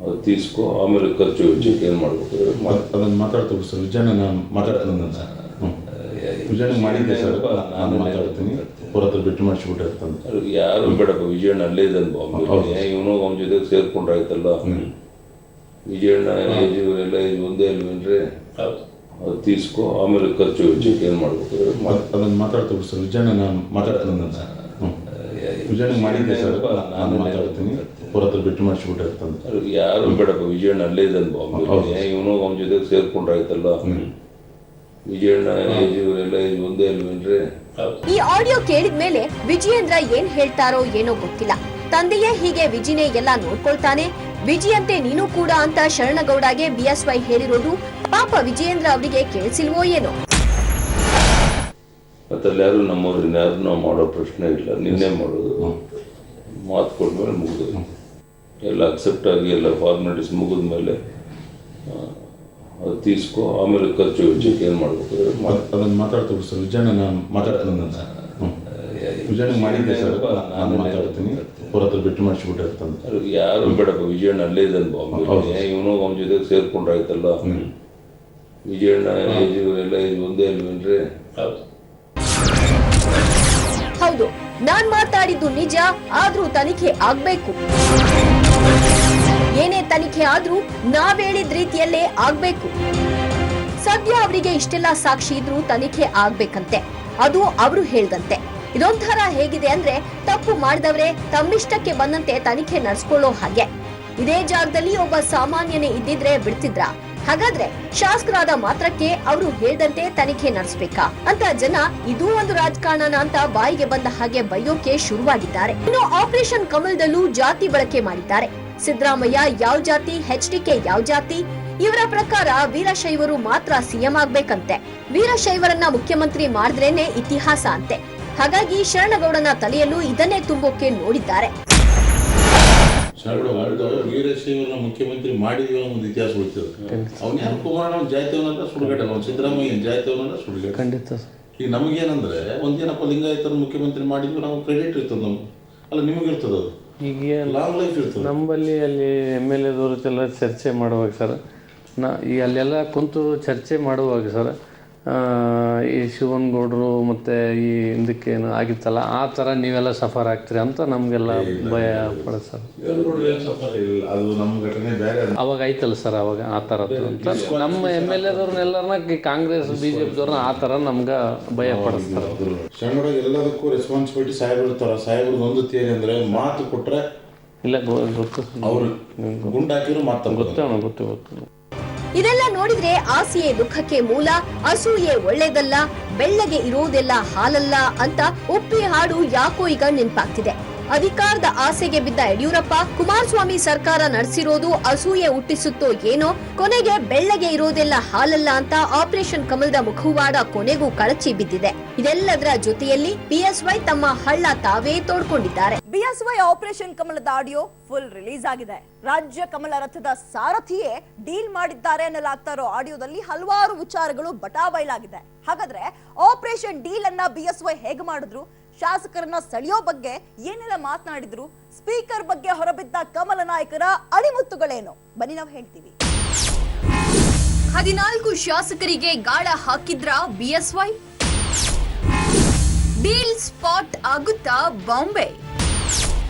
ಅದು ತೀಸ್ಕೊ, ಆಮೇಲೆ ಖರ್ಚು ವೆಚ್ಚಕ್ಕೆ ಏನು ಮಾಡ್ಬೇಕು ಅದನ್ನು ಮಾತಾಡ್ತೀವಿ ಸರ್. ವಿಜಯನ ನಾನು ಮಾತಾಡ್ತೀನಿ ಸರ್. ವಿಜಯನ ಮಾಡಿದ್ದೆ ಸರ್, ನಾನು ಮಾತಾಡ್ತೀನಿ. ಅವ್ರ ಹತ್ರ ಬಿಟ್ಟು ಮಾಡಿಸ್ಬಿಟ್ಟಿರ್ತಾನೆ. ಯಾರು ಬೇಡಪ್ಪ, ವಿಜಯಣ್ಣ ಅಲ್ಲೇ ಇದ್ದಾನೆ ಬಾಂಬೆ. ಇವನು ಅವನ ಜೊತೆಗೆ ಸೇರ್ಕೊಂಡ್ರಾಯ್ತಲ್ಲ. ವಿಜಯಣ್ಣ ಏಜು ಎಲ್ಲ ಏಜ್ ಒಂದೇ ಅಲ್ವೇನ್ರಿ? ಅದು ತೀಸ್ಕೊ, ಆಮೇಲೆ ಖರ್ಚು ವೆಚ್ಚಕ್ಕೆ ಏನು ಮಾಡ್ಬೇಕು ಅದನ್ನು ಮಾತಾಡ್ತೀವಿ ಸರ್. ವಿಜಯನ ನಾನು ಮಾತಾಡ್ತೀನಿ ಸರ್. ವಿಜಯನ ಮಾಡಿದ್ದೆ ಸರ್, ನಾನು ಮಾತಾಡ್ತೀನಿ. ಅವ್ರ ಹತ್ರ ಬಿಟ್ಟು ಮಾಡಿಸ್ಬಿಟ್ಟಿರ್ತಾನೆ. ಯಾರು ಬೇಡಪ್ಪ, ವಿಜಯಣ್ಣ ಅಲ್ಲೇ ಇದ್ದಾನೆ ಬಾಂಬೆ. ಇವನು ಅವನ ಜೊತೆಗೆ ಸೇರ್ಕೊಂಡ್ರಾಯ್ತಲ್ಲ. ವಿಜಯಣ್ಣ ಏಜು ಎಲ್ಲ ಏಜ್ ಒಂದೇ ಅಲ್ವೇನ್ರಿ? ಈ ಆಡಿಯೋ ಕೇಳಿದ್ಮೇಲೆ ವಿಜಯೇಂದ್ರ ಏನ್ ಹೇಳ್ತಾರೋ ಏನೋ ಗೊತ್ತಿಲ್ಲ. ತಂದೆಯೇ ಹೀಗೆ ವಿಜಿನೇ ಎಲ್ಲ ನೋಡ್ಕೊಳ್ತಾನೆ, ವಿಜಿಯಂತೆ ನೀನು ಕೂಡ ಅಂತ ಶರಣಗೌಡಗೆ ಬಿಎಸ್ವೈ ಹೇಳಿರೋದು ಪಾಪ ವಿಜಯೇಂದ್ರ ಅವರಿಗೆ ಕೇಳಿಸಿಲ್ವೋ ಏನೋ. ಮತ್ತಲ್ಲಿ ಯಾರು ನಮ್ಮವ್ರನ್ನ ಯಾರು ನಾವು ಮಾಡೋ ಪ್ರಶ್ನೆ ಇಲ್ಲ, ನಿನ್ನೆ ಮಾಡೋದು. ಮಾತು ಕೊಟ್ಮೇಲೆ ಮುಗಿದು ಎಲ್ಲ ಅಕ್ಸೆಪ್ಟ್ ಆಗಿ ಎಲ್ಲ ಫಾರ್ಮಾಲಿಟೀಸ್ ಮುಗಿದ ಮೇಲೆ ಅದು ತೀಸ್ಕೊ, ಆಮೇಲೆ ಖರ್ಚು ವೆಚ್ಚಕ್ಕೆ ಏನು ಮಾಡ್ಬೇಕು ಅದನ್ನು ಮಾತಾಡ್ತೀವಿ ಸರ್. ವಿಜಯನ ನಾನು ಮಾತಾಡ್ತೀನಿ ಸರ್. ವಿಜಯನ ಮಾಡಿದ್ದೆ ಸರ್, ನಾನು ಮಾತಾಡ್ತೀನಿ. ಅವ್ರ ಹತ್ರ ಬಿಟ್ಟು ಮಾಡಿಸ್ಬಿಟ್ಟಿರ್ತಾನೆ. ಯಾರು ಬೇಡಪ್ಪ, ವಿಜಯಣ್ಣ ಅಲ್ಲೇ ಇದ್ದಾನೆ ಬಾಂಬೆ. ಇವನು ಅವನ ಜೊತೆಗೆ ಸೇರ್ಕೊಂಡ್ರಾಯ್ತಲ್ಲ. ವಿಜಯಣ್ಣ ಏಜು ಎಲ್ಲ ಏಜ್ ಒಂದೇ ಅಲ್ವೇನ್ರಿ? ಹೌದು, ನಾನ್ ಮಾತಾಡಿದ್ದು ನಿಜ, ಆದ್ರೂ ತನಿಖೆ ಆಗ್ಬೇಕು. ಏನೇ ತನಿಖೆ ಆದ್ರೂ ನಾವ್ ಹೇಳಿದ ರೀತಿಯಲ್ಲೇ ಆಗ್ಬೇಕು. ಸದ್ಯ ಅವರಿಗೆ ಇಷ್ಟೆಲ್ಲ ಸಾಕ್ಷಿ ಇದ್ರೂ ತನಿಖೆ ಆಗ್ಬೇಕಂತೆ, ಅದು ಅವರು ಹೇಳ್ದಂತೆ. ಇದೊಂಥರ ಹೇಗಿದೆ ಅಂದ್ರೆ, ತಪ್ಪು ಮಾಡಿದವರೇ ತಮ್ಮಿಷ್ಟಕ್ಕೆ ಬಂದಂತೆ ತನಿಖೆ ನಡೆಸ್ಕೊಳ್ಳೋ ಹಾಗೆ. ಇದೇ ಜಾಗದಲ್ಲಿ ಒಬ್ಬ ಸಾಮಾನ್ಯನೇ ಇದ್ದಿದ್ರೆ ಬಿಡ್ತಿದ್ರ? ಹಾಗಾದ್ರೆ ಶಾಸಕರಾದ ಮಾತ್ರಕ್ಕೆ ಅವರು ಹೇಳ್ದಂತೆ ತನಿಖೆ ನಡೆಸಬೇಕಾ ಅಂತ ಜನ ಇದೂ ಒಂದು ರಾಜಕಾರಣ ಅಂತ ಬಾಯಿಗೆ ಬಂದ ಹಾಗೆ ಬೈಯೋಕೆ ಶುರುವಾಗಿದ್ದಾರೆ. ಇನ್ನು ಆಪರೇಷನ್ ಕಮಲದಲ್ಲೂ ಜಾತಿ ಬಳಕೆ ಮಾಡಿದ್ದಾರೆ. ಸಿದ್ದರಾಮಯ್ಯ ಯಾವ ಜಾತಿ, ಎಚ್ಡಿಕೆ ಯಾವ ಜಾತಿ? ಇವರ ಪ್ರಕಾರ ವೀರಶೈವರು ಮಾತ್ರ ಸಿಎಂ ಆಗ್ಬೇಕಂತೆ. ವೀರಶೈವರನ್ನ ಮುಖ್ಯಮಂತ್ರಿ ಮಾಡಿದ್ರೇನೆ ಇತಿಹಾಸ ಅಂತೆ. ಹಾಗಾಗಿ ಶರಣಗೌಡನ ತಲೆಯಲ್ಲೂ ಇದನ್ನೇ ತುಂಬೋಕೆ ನೋಡಿದ್ದಾರೆ. ವೀರಶೈವರನ್ನ ಮುಖ್ಯಮಂತ್ರಿ ಮಾಡಿದ್ವಿ ಅನ್ನೋ ಒಂದು ಇತಿಹಾಸ ಉಳಿತದೆ. ಅವನೇ ಅನುಕುಮಾರ್ ಜಾತಿಯವನಲ್ಲ ಸುಡುಗಾಡ, ಅವ್ನು ಸಿದ್ದರಾಮಯ್ಯ ಜಾತಿಯವನಲ್ಲ ಸುಡುಗಾಡ. ಖಂಡಿತ. ಈಗ ನಮಗೇನಂದ್ರೆ ಒಂದೇನಪ್ಪ ಲಿಂಗಾಯತರ ಮುಖ್ಯಮಂತ್ರಿ ಮಾಡಿದ್ವಿ, ನಾವು ಕ್ರೆಡಿಟ್ ಇರ್ತದೆ ನಮ್ಗೆ. ಅಲ್ಲ ನಿಮಗಿರ್ತದೆ, ಅದು ಈಗ ಲಾಂಗ್ ಲೈಫ್ ಇರ್ತದೆ. ನಮ್ಮಲ್ಲಿ ಅಲ್ಲಿ MLA ಎಲ್ಲ ಚರ್ಚೆ ಮಾಡುವಾಗ ಸರ್, ಈಗ ಅಲ್ಲೆಲ್ಲ ಕುಂತು ಚರ್ಚೆ ಮಾಡುವಾಗ ಸರ್, ಈ ಶಿವನಗೌಡರು ಮತ್ತು ಈ ಹಿಂದಕ್ಕೇನು ಆಗಿತ್ತಲ್ಲ ಆ ಥರ ನೀವೆಲ್ಲ ಸಫರ್ ಆಗ್ತೀರಿ ಅಂತ ನಮಗೆಲ್ಲ ಭಯ ಪಡೋದು ಸರ್. ಅದು ನಮ್ಮ ಘಟನೆ ಬೇರೆ ಅವಾಗ ಐತಲ್ಲ ಸರ್, ಅವಾಗ ಆ ಥರದ್ದು ಅಂತ ನಮ್ಮ MLA ಕಾಂಗ್ರೆಸ್ BJPದವ್ರನ್ನ ಆ ಥರ ನಮ್ಗೆ ಭಯ ಪಡಿಸ್ತಾರೆ. ಶರಣಗೌಡ ಎಲ್ಲದಕ್ಕೂ ರೆಸ್ಪಾನ್ಸಿಬಿಲಿಟಿ ಸಾಹೇಬ್ರು ಇರ್ತಾರೆ. ಸಾಹೇಬ್ರದ್ದು ಒಂದು ಥಿಯರಿ ಅಂದರೆ ಮಾತು ಕೊಟ್ಟರೆ ಇಲ್ಲ ಗೊತ್ತು, ಅವರು ಗುಂಡಾಕಿರೋ ಮಾತು ಗೊತ್ತು. ಇದೆಲ್ಲ ನೋಡಿದ್ರೆ ಆಸೆಯೇ ದುಃಖಕ್ಕೆ ಮೂಲ, ಅಸೂಯೆ ಒಳ್ಳೇದಲ್ಲ, ಬೆಳ್ಳಗೆ ಇರೋದೆಲ್ಲ ಹಾಲಲ್ಲ ಅಂತ ಉಪ್ಪಿ ಹಾಡು ಯಾಕೋ ಈಗ ನೆನಪಾಗ್ತಿದೆ. ಅಧಿಕಾರದ ಆಸೆಗೆ ಬಿದ್ದ ಯಡಿಯೂರಪ್ಪ ಕುಮಾರಸ್ವಾಮಿ ಸರ್ಕಾರ ನಡೆಸಿರೋದು ಅಸೂಯೆ ಹುಟ್ಟಿಸುತ್ತೋ ಏನೋ, ಕೊನೆಗೆ ಬೆಳ್ಳಗೆ ಇರೋದೆಲ್ಲ ಹಾಲಲ್ಲ ಅಂತ ಆಪರೇಷನ್ ಕಮಲದ ಮುಖವಾಡ ಕೊನೆಗೂ ಕಳಚಿ ಬಿದ್ದಿದೆ. ಇದೆಲ್ಲದರ ಜೊತೆಯಲ್ಲಿ ಬಿಎಸ್ವೈ ತಮ್ಮ ಹಳ್ಳ ತಾವೇ ತೋಡ್ಕೊಂಡಿದ್ದಾರೆ. ಬಿಎಸ್ವೈ ಆಪರೇಷನ್ ಕಮಲದ ಆಡಿಯೋ ಫುಲ್ ರಿಲೀಸ್ ಆಗಿದೆ. ರಾಜ್ಯ ಕಮಲ ರಥದ ಸಾರಥಿಯೇ ಡೀಲ್ ಮಾಡಿದ್ದಾರೆ ಎನ್ನಲಾಗ್ತಾ ಇರೋ ಆಡಿಯೋದಲ್ಲಿ ಹಲವಾರು ವಿಚಾರಗಳು ಬಟಾಬೈಲಾಗಿದೆ. ಹಾಗಾದ್ರೆ ಆಪರೇಷನ್ ಡೀಲ್ ಅನ್ನ ಬಿಎಸ್ವೈ ಹೇಗೆ ಮಾಡಿದ್ರು, ಶಾಸಕರನ್ನ ಸೆಳೆಯೋ ಬಗ್ಗೆ ಏನೆಲ್ಲ ಮಾತನಾಡಿದ್ರು, ಸ್ಪೀಕರ್ ಬಗ್ಗೆ ಹೊರಬಿದ್ದ ಕಮಲ ನಾಯಕರ ಅಣಿಮುತ್ತುಗಳೇನು, ಬನ್ನಿ ನಾವು ಹೇಳ್ತೀವಿ. 14 ಶಾಸಕರಿಗೆ ಗಾಳ ಹಾಕಿದ್ರ ಬಿಎಸ್ವೈ? ಡೀಲ್ ಸ್ಪಾಟ್ ಆಗುತ್ತಾ ಬಾಂಬೆ?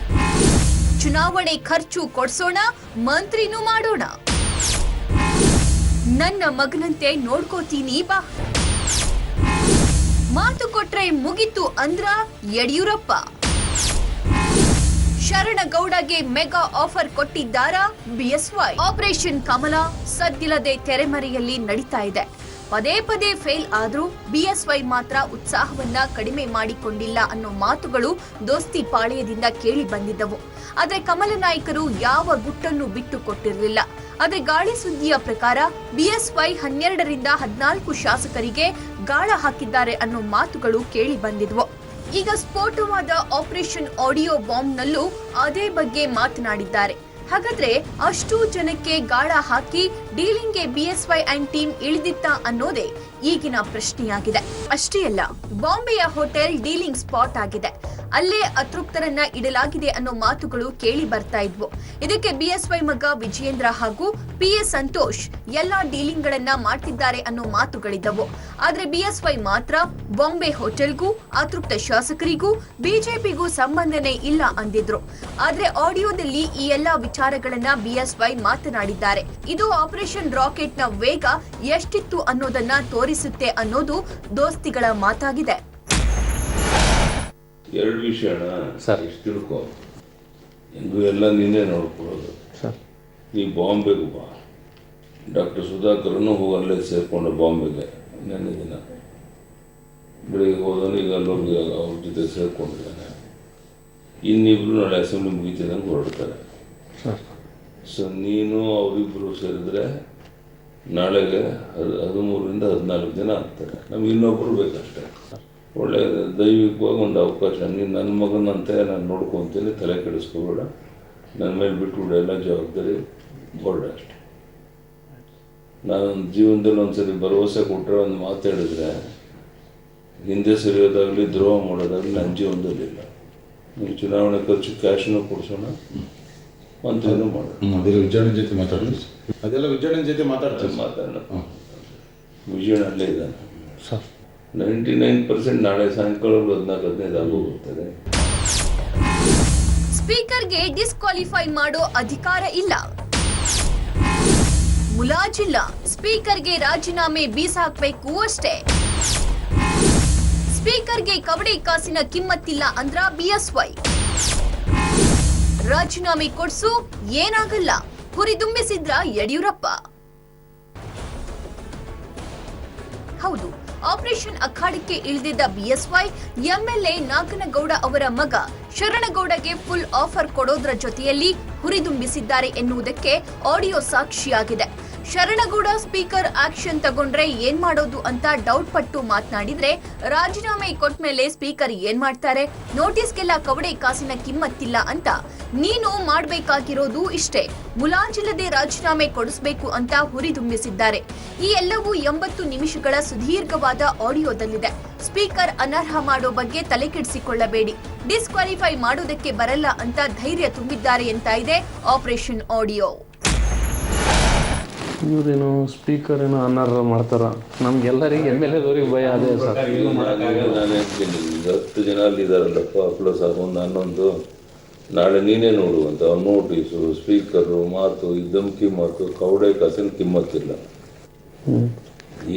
ಚುನಾವಣೆ ಖರ್ಚು ಕೊಡ್ಸೋಣ, ಮಂತ್ರಿನೂ ಮಾಡೋಣ, ನನ್ನ ಮಗನಂತೆ ನೋಡ್ಕೋತೀನಿ ಬಾ, ಮಾತು ಕೊಟ್ರೆ ಮುಗಿತು ಅಂದ್ರ ಯಡಿಯೂರಪ್ಪ. ಶರಣಗೌಡಗೆ ಮೆಗಾ ಆಫರ್ ಕೊಟ್ಟಿದ್ದಾರಾ ಬಿಎಸ್ವೈ? ಆಪರೇಷನ್ ಕಮಲ ಸದ್ದಿಲ್ಲದೆ ತೆರೆಮರೆಯಲ್ಲಿ ನಡೀತಾ ಇದೆ. ಪದೇ ಪದೇ ಫೇಲ್ ಆದ್ರೂ ಬಿಎಸ್ವೈ ಮಾತ್ರ ಉತ್ಸಾಹವನ್ನ ಕಡಿಮೆ ಮಾಡಿಕೊಂಡಿಲ್ಲ ಅನ್ನೋ ಮಾತುಗಳು ದೋಸ್ತಿ ಪಾಳೆಯದಿಂದ ಕೇಳಿ ಬಂದಿದ್ದವು. ಆದ್ರೆ ಕಮಲ ನಾಯಕರು ಯಾವ ಗುಟ್ಟನ್ನು ಬಿಟ್ಟು ಕೊಟ್ಟಿರಲಿಲ್ಲ. ಆದ್ರೆ ಗಾಳಿ ಸುದ್ದಿಯ ಪ್ರಕಾರ ಬಿಎಸ್ವೈ 12ರಿಂದ 14 ಶಾಸಕರಿಗೆ ಗಾಳ ಹಾಕಿದ್ದಾರೆ ಅನ್ನೋ ಮಾತುಗಳು ಕೇಳಿ ಬಂದಿದ್ವು. ಈಗ ಸ್ಫೋಟವಾದ ಆಪರೇಷನ್ ಆಡಿಯೋ ಬಾಂಬ್ನಲ್ಲೂ ಅದೇ ಬಗ್ಗೆ ಮಾತನಾಡಿದ್ದಾರೆ. ಹಾಗಾದ್ರೆ ಅಷ್ಟು ಜನಕ್ಕೆ ಗಾಳ ಹಾಕಿ ಡೀಲಿಂಗ್ಗೆ ಬಿಎಸ್ವೈ ಅಂಡ್ ಟೀಮ್ ಇಳಿದಿತ್ತ ಅನ್ನೋದೇ ಈಗಿನ ಪ್ರಶ್ನೆಯಾಗಿದೆ. ಅಷ್ಟೇ ಅಲ್ಲ, ಬಾಂಬೆಯ ಹೋಟೆಲ್ ಡೀಲಿಂಗ್ ಸ್ಪಾಟ್ ಆಗಿದೆ. ಅಲ್ಲೇ ಅತೃಪ್ತರನ್ನ ಇಡಲಾಗಿದೆ ಅನ್ನೋ ಮಾತುಗಳು ಕೇಳಿ ಬರ್ತಾ ಇದ್ವು. ಇದಕ್ಕೆ ಬಿಎಸ್ವೈ ಮಗ ವಿಜಯೇಂದ್ರ ಹಾಗೂ ಪಿಎಸ್ ಸಂತೋಷ್ ಎಲ್ಲಾ ಡೀಲಿಂಗ್ ಗಳನ್ನ ಮಾಡ್ತಿದ್ದಾರೆ ಅನ್ನೋ ಮಾತುಗಳಿದ್ದವು. ಆದ್ರೆ ಬಿಎಸ್ವೈ ಮಾತ್ರ ಬಾಂಬೆ ಹೋಟೆಲ್ಗೂ ಅತೃಪ್ತ ಶಾಸಕರಿಗೂ ಬಿಜೆಪಿಗೂ ಸಂಬಂಧನೇ ಇಲ್ಲ ಅಂದಿದ್ರು. ಆದ್ರೆ ಆಡಿಯೋದಲ್ಲಿ ಈ ಎಲ್ಲಾ ವಿಚಾರಗಳನ್ನ ಬಿಎಸ್ವೈ ಮಾತನಾಡಿದ್ದಾರೆ. ಇದು ಆಪರೇಷನ್ ರಾಕೆಟ್ ನ ವೇಗ ಎಷ್ಟಿತ್ತು ಅನ್ನೋದನ್ನ ತೋರಿಸುತ್ತೆ ಅನ್ನೋದು ದೋಸ್ತಿಗಳ ಮಾತಾಗಿದೆ. ಎರಡು ವಿಷಯನ ಸರ್ ಇಷ್ಟು ತಿಳ್ಕೊ, ಹೆಂಗೂ ಎಲ್ಲ ನೀನೇ ನೋಡ್ಕೊಳ್ಳೋದು. ಸರ್ ಈ ಬಾಂಬೆಗೂ ಬಾ, ಡಾಕ್ಟರ್ ಸುಧಾಕರನ್ನು ಹೋಗಿ ಅಲ್ಲೇ ಸೇರ್ಕೊಂಡು ಬಾಂಬೆಗೆ ನೆನ್ನೆ ದಿನ ಬೆಳಿಗ್ಗೆ ಹೋದನು. ಈಗ ಅಲ್ಲೋಗಿ ಅವ್ರ ಜೊತೆ ಸೇರ್ಕೊಂಡಿದ್ದಾನೆ. ಇನ್ನಿಬ್ರು ನಾಳೆ ಅಸೆಂಬ್ಲಿ ಮುಗಿತಿದಂಗೆ ಹೊರಡ್ತಾರೆ. ಸೊ ನೀನು ಅವರಿಬ್ಬರು ಸೇರಿದ್ರೆ ನಾಳೆಗೆ 13ರಿಂದ 14 ಜನ ಆಗ್ತಾರೆ. ನಮ್ಗೆ ಇನ್ನೊಬ್ಬರು ಬೇಕಷ್ಟೇ. ಒಳ್ಳೆ ದೈವಿಕವಾಗಿ ಒಂದು ಅವಕಾಶ. ನೀನು ನನ್ನ ಮಗನಂತೆ ನಾನು ನೋಡ್ಕೊತೀನಿ, ತಲೆ ಕೆಡಿಸ್ಕೋಬೇಡ, ನನ್ನ ಮೇಲೆ ಬಿಟ್ಬಿಡು, ಎಲ್ಲ ಜವಾಬ್ದಾರಿ ಬೋರ್ಡ್ ಅಷ್ಟೆ. ನಾನು ಜೀವನದಲ್ಲಿ ಒಂದ್ಸರಿ ಭರವಸೆ ಕೊಟ್ಟರೆ, ಒಂದು ಮಾತಾಡಿದ್ರೆ ಹಿಂದೆ ಸರಿಯೋದಾಗಲಿ ದ್ರೋಹ ಮಾಡೋದಾಗಲಿ ನನ್ನ ಜೀವನದಲ್ಲಿಲ್ಲ. ನೀವು ಚುನಾವಣೆ ಖರ್ಚು ಕ್ಯಾಶ್ನೂ ಕೊಡ್ಸೋಣ, ಮಂತ್ರಿನೂ ಮಾಡೋಣ. ಅದೆಲ್ಲ ವಿಜಯಣ್ಣ ಜೊತೆ ಮಾತಾಡ್ತೀವಿ. ಅದೆಲ್ಲ ವಿಜಯಣ್ಣ ಜೊತೆ ಮಾತಾಡ್ತೀವಿ. ಮಾತಾಡೋಣ. ವಿಜಯಣ್ಣ ಅಲ್ಲೇ ಇದ್ದಾನೆ ಸರ್. 99% ನಾಳೆ ಸಾಯಂಕಾಲ 14-15 ಆಗೋಗುತ್ತದೆ. ಸ್ಪೀಕರ್ಗೆ ಡಿಸ್ಕ್ವಾಲಿಫೈ ಮಾಡೋ ಅಧಿಕಾರ ಇಲ್ಲ, ಮುಲಾಜಿಲ್ಲ. ಸ್ಪೀಕರ್ಗೆ ರಾಜೀನಾಮೆ ಬೀಸಾಕ್ಬೇಕು ಅಷ್ಟೇ. ಸ್ಪೀಕರ್ಗೆ ಕವಡೆ ಕಾಸಿನ ಕಿಮ್ಮತ್ತಿಲ್ಲ ಅಂದ್ರ ಬಿಎಸ್ವೈ. ರಾಜೀನಾಮೆ ಕೊಡ್ಸು, ಏನಾಗಲ್ಲ, ಹುರಿದುಂಬಿಸಿದ್ರ ಯಡಿಯೂರಪ್ಪ. ಹೌದು, ಆಪರೇಷನ್ ಅಖಾಡಕ್ಕೆ ಇಳಿದಿದ್ದ ಬಿಎಸ್ವೈ ಎಂಎಲ್ಎ ನಾಗನಗೌಡ ಅವರ ಮಗ ಶರಣಗೌಡಗೆ ಫುಲ್ ಆಫರ್ ಕೊಡೋದ್ರ ಜೊತೆಯಲ್ಲಿ ಹುರಿದುಂಬಿಸಿದ್ದಾರೆ ಎನ್ನುವುದಕ್ಕೆ ಆಡಿಯೋ ಸಾಕ್ಷಿಯಾಗಿದೆ. ಶರಣಗೌಡ ಸ್ಪೀಕರ್ ಆಕ್ಷನ್ ತಗೊಂಡ್ರೆ ಏನ್ ಮಾಡೋದು ಅಂತ ಡೌಟ್ ಪಟ್ಟು ಮಾತನಾಡಿದ್ರೆ, ರಾಜೀನಾಮೆ ಕೊಟ್ಮೇಲೆ ಸ್ಪೀಕರ್ ಏನ್ ಮಾಡ್ತಾರೆ, ನೋಟಿಸ್ಗೆಲ್ಲ ಕವಡೆ ಕಾಸಿನ ಕಿಮ್ಮತ್ತಿಲ್ಲ ಅಂತ. ನೀನು ಮಾಡ್ಬೇಕಾಗಿರೋದು ಇಷ್ಟೇ, ಮುಲಾಜಿಲ್ಲದೆ ರಾಜೀನಾಮೆ ಕೊಡಿಸಬೇಕು ಅಂತ ಹುರಿದುಂಬಿಸಿದ್ದಾರೆ. ಈ ಎಲ್ಲವೂ 80 ನಿಮಿಷಗಳ ಸುದೀರ್ಘವಾದ ಆಡಿಯೋದಲ್ಲಿದೆ. ಸ್ಪೀಕರ್ ಅನರ್ಹ ಮಾಡೋ ಬಗ್ಗೆ ತಲೆಕೆಡಿಸಿಕೊಳ್ಳಬೇಡಿ, ಡಿಸ್ಕ್ವಾಲಿಫೈ ಮಾಡೋದಕ್ಕೆ ಬರಲ್ಲ ಅಂತ ಧೈರ್ಯ ತುಂಬಿದ್ದಾರೆ ಅಂತ ಇದೆ ಆಪರೇಷನ್ ಆಡಿಯೋ. ಇವ್ರೇನು ಸ್ಪೀಕರ್ ಏನೋ ಅನರ್ಹ ಮಾಡ್ತಾರ, ನಮ್ಗೆಲ್ಲರಿಗೆ MLA ಭಯ ಅದೇ ಸರ್. ನಾನು ಹೇಳ್ತೀನಿ, 10 ಜನ ಅಲ್ಲಿದ್ದಾರಲ್ಲಪ್ಪ, ಪ್ಲಸ್ ಅದೊಂದು 11, ನಾಳೆ ನೀನೇ ನೋಡುವಂತ ಅವ್ರ ನೋಟಿಸು, ಸ್ಪೀಕರು ಮಾತು, ಈ ಧಮ್ಕಿ ಮಾತು, ಕವಡೆ ಕಾಸಿನ ಕಿಮ್ಮತ್ತಿಲ್ಲ.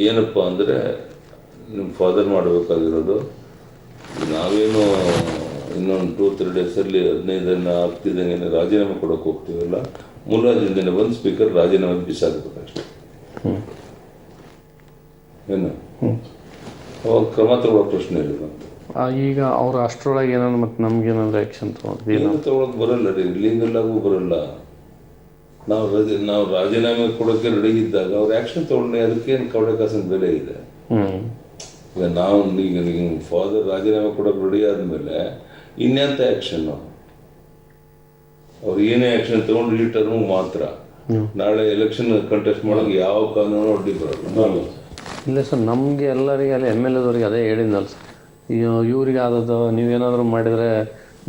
ಏನಪ್ಪ ಅಂದರೆ ನಿಮ್ಮ ಫಾದರ್ ಮಾಡಬೇಕಾಗಿರೋದು, ನಾವೇನು ಇನ್ನೊಂದು 2-3 ಡೇಸಲ್ಲಿ 15 ದಿನ ಆಗ್ತಿದ್ದಂಗೆ ರಾಜೀನಾಮೆ ಕೊಡೋಕೆ ಹೋಗ್ತೀವಲ್ಲ, ಮುಲಾಜಿಂದನೇ ಬಂದು ಸ್ಪೀಕರ್ ರಾಜೀನಾಮೆ ಬಿಸಾಕಬೇಕಷ್ಟೆ. ಏನು ಅವಾಗ ಕ್ರಮ ತಗೊಳ್ಳೋ ಪ್ರಶ್ನೆ ಇಲ್ಲ. ಈಗ ಅವ್ರು ಅಷ್ಟರೊಳಗೆ ಏನಾದ್ರು ಮತ್ತೆ ನಮ್ಗೇನಾದ್ರು ಆ್ಯಕ್ಷನ್ ತಗೊಳಕ್ ಬರಲ್ಲ ರೀ, ಲೀಗಲ್ ಆಗೂ ಬರಲ್ಲ. ನಾವು ರಾಜೀನಾಮೆ ಕೊಡೋಕೆ ರೆಡಿ ಇದ್ದಾಗ ಅವ್ರು ಆ್ಯಕ್ಷನ್ ತಗೊಂಡ್ರೆ ಅದಕ್ಕೇನು ಕವಡೆ ಕಾಸಿನ ಬೆಲೆ ಇದೆ. ಈಗ ನಾವು ಈಗ ಫಾದರ್ ರಾಜೀನಾಮೆ ಕೊಡೋಕೆ ರೆಡಿ ಆದಮೇಲೆ ಇನ್ನೆಂತ ಆ್ಯಕ್ಷನ್ನು, ಅವ್ರು ಏನೇ ಆ್ಯಕ್ಷನ್ ತಗೊಂಡು ಈ ಟರ್ಮ್ ಮಾತ್ರ. ನಾಳೆ ಎಲೆಕ್ಷನ್ ಕಂಟೆಸ್ಟ್ ಮಾಡೋಕೆ ಯಾವ ಕಾನೂನು ಅಡ್ಡಿ ಬರಲ್ಲ. ಇಲ್ಲ ಸರ್, ನಮಗೆ ಎಲ್ಲರಿಗೆ ಅಲ್ಲಿ MLA ಅದೇ ಹೇಳಿದ್ನಲ್ಲ ಸರ್, ಇವ್ರಿಗೆ ಆದದ್ದು ನೀವೇನಾದರೂ ಮಾಡಿದರೆ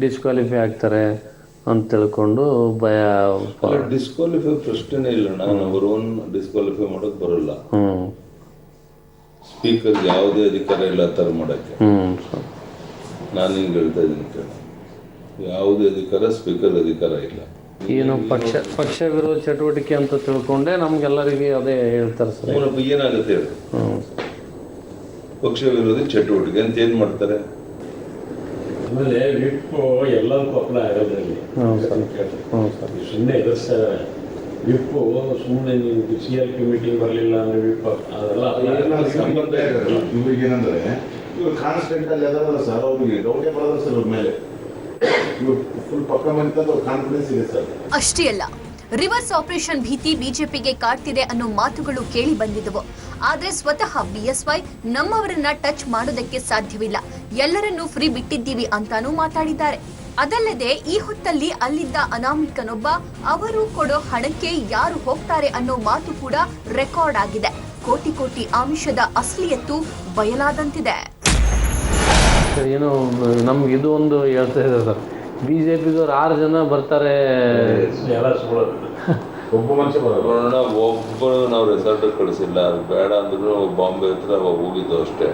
ಡಿಸ್ಕ್ವಾಲಿಫೈ ಆಗ್ತಾರೆ ಅಂತ ತಿಳ್ಕೊಂಡು ಭಯ. ಡಿಸ್ಕ್ವಾಲಿಫೈ ಪ್ರಶ್ನೆ ಇಲ್ಲ, ನಂಬರ್ 1 ಡಿಸ್ಕ್ವಾಲಿಫೈ ಮಾಡೋಕೆ ಬರಲ್ಲ. ಸ್ಪೀಕರ್ಗೆ ಯಾವುದೇ ಅಧಿಕಾರ ಇಲ್ಲ ಆ ಥರ ಮಾಡೋಕ್ಕೆ. ನಾನು ಹಿಂಗೆ ಹೇಳ್ತಾ ಇದ್ದೀನಿ ಕೇಳಿ, ಯಾವುದೇ ಅಧಿಕಾರ ಸ್ಪೀಕರ್ ಅಧಿಕಾರ ಇಲ್ಲ. ಏನು ಪಕ್ಷ ವಿರೋಧ ಚಟುವಟಿಕೆ ಅಂತ ತಿಳ್ಕೊಂಡೆ ನಮ್ಗೆಲ್ಲರಿಗೆ ಅದೇ ಹೇಳ್ತಾರೆ ಸರ್. ಏನಾಗುತ್ತೆ ಹೇಳಿ, ಪಕ್ಷ ವಿರೋಧಿ ಚಟುವಟಿಕೆ ಅಂತ ಏನು ಮಾಡ್ತಾರೆ? ಆಮೇಲೆ ವಿಪ್ ಎಲ್ಲದಕ್ಕೂ ಅಪ್ಲೈ ಆಗೋದ್ರಲ್ಲಿ ಸುಮ್ಮನೆ ಎದುರಿಸ್ತಾರೆ. ವಿಪ್ ಸುಮ್ಮನೆ ನೀವು CLP ಮೀಟಿಂಗ್ ಬರಲಿಲ್ಲ ಅಂದ್ರೆ ವಿಪ್ ಅದೆಲ್ಲ ಸಂಬಂಧ ಇರೋಲ್ಲ. ಇವ್ರಿಗೆ ಏನಂದ್ರೆ ಇವ್ರು ಕಾನ್ಸ್ಟೆಂಟ್ ಅಲ್ಲಿ ಅದರಲ್ಲ ಸರ್, ಅವ್ರಿಗೆ ಡೌಟೇ ಬರೋದು ಸರ್ ಅವ್ರ ಮೇಲೆ. ಇವ್ರು ಫುಲ್ ಪಕ್ಕ ಬಂತಂದ್ರೆ ಕಾನ್ಫಿಡೆನ್ಸ್ ಇದೆ ಸರ್. ಅಷ್ಟೇ ಅಲ್ಲ, ರಿವರ್ಸ್ ಆಪರೇಷನ್ ಭೀತಿ ಬಿಜೆಪಿಗೆ ಕಾಡ್ತಿದೆ ಅನ್ನೋ ಮಾತುಗಳು ಕೇಳಿ ಬಂದಿದ್ದವು. ಆದ್ರೆ ಸ್ವತಃ ಬಿಎಸ್ವೈ ನಮ್ಮವರನ್ನ ಟಚ್ ಮಾಡೋದಕ್ಕೆ ಸಾಧ್ಯವಿಲ್ಲ, ಎಲ್ಲರನ್ನೂ ಫ್ರೀ ಬಿಟ್ಟಿದ್ದೀವಿ ಅಂತಾನೂ ಮಾತಾಡಿದ್ದಾರೆ. ಅದಲ್ಲದೆ ಈ ಹೊತ್ತಲ್ಲಿ ಅಲ್ಲಿದ್ದ ಅನಾಮಿಕನೊಬ್ಬ ಅವರು ಕೊಡೋ ಹಣಕ್ಕೆ ಯಾರು ಹೋಗ್ತಾರೆ ಅನ್ನೋ ಮಾತು ಕೂಡ ರೆಕಾರ್ಡ್ ಆಗಿದೆ. ಕೋಟಿ ಕೋಟಿ ಆಮಿಷದ ಅಸಲಿಯತ್ತು ಬಯಲಾದಂತಿದೆ. ಏನು ನಮ್ಗೆ ಇದು ಒಂದು ಹೇಳ್ತಾ ಇದೆ ಸರ್, ಬಿಜೆಪಿದವ್ರು 6 ಜನ ಬರ್ತಾರೆ, ಒಬ್ಬ ಮನುಷ್ಯ ಬರೋಣ, ಒಬ್ಬರು ನಾವು ರೆಸಾರ್ಟ್ ಕಳಿಸಿಲ್ಲ, ಬೇಡ ಅಂದ್ರೂ ಬಾಂಬೆ ಹತ್ರ ಹೋಗಿದ್ದು ಅಷ್ಟೇ.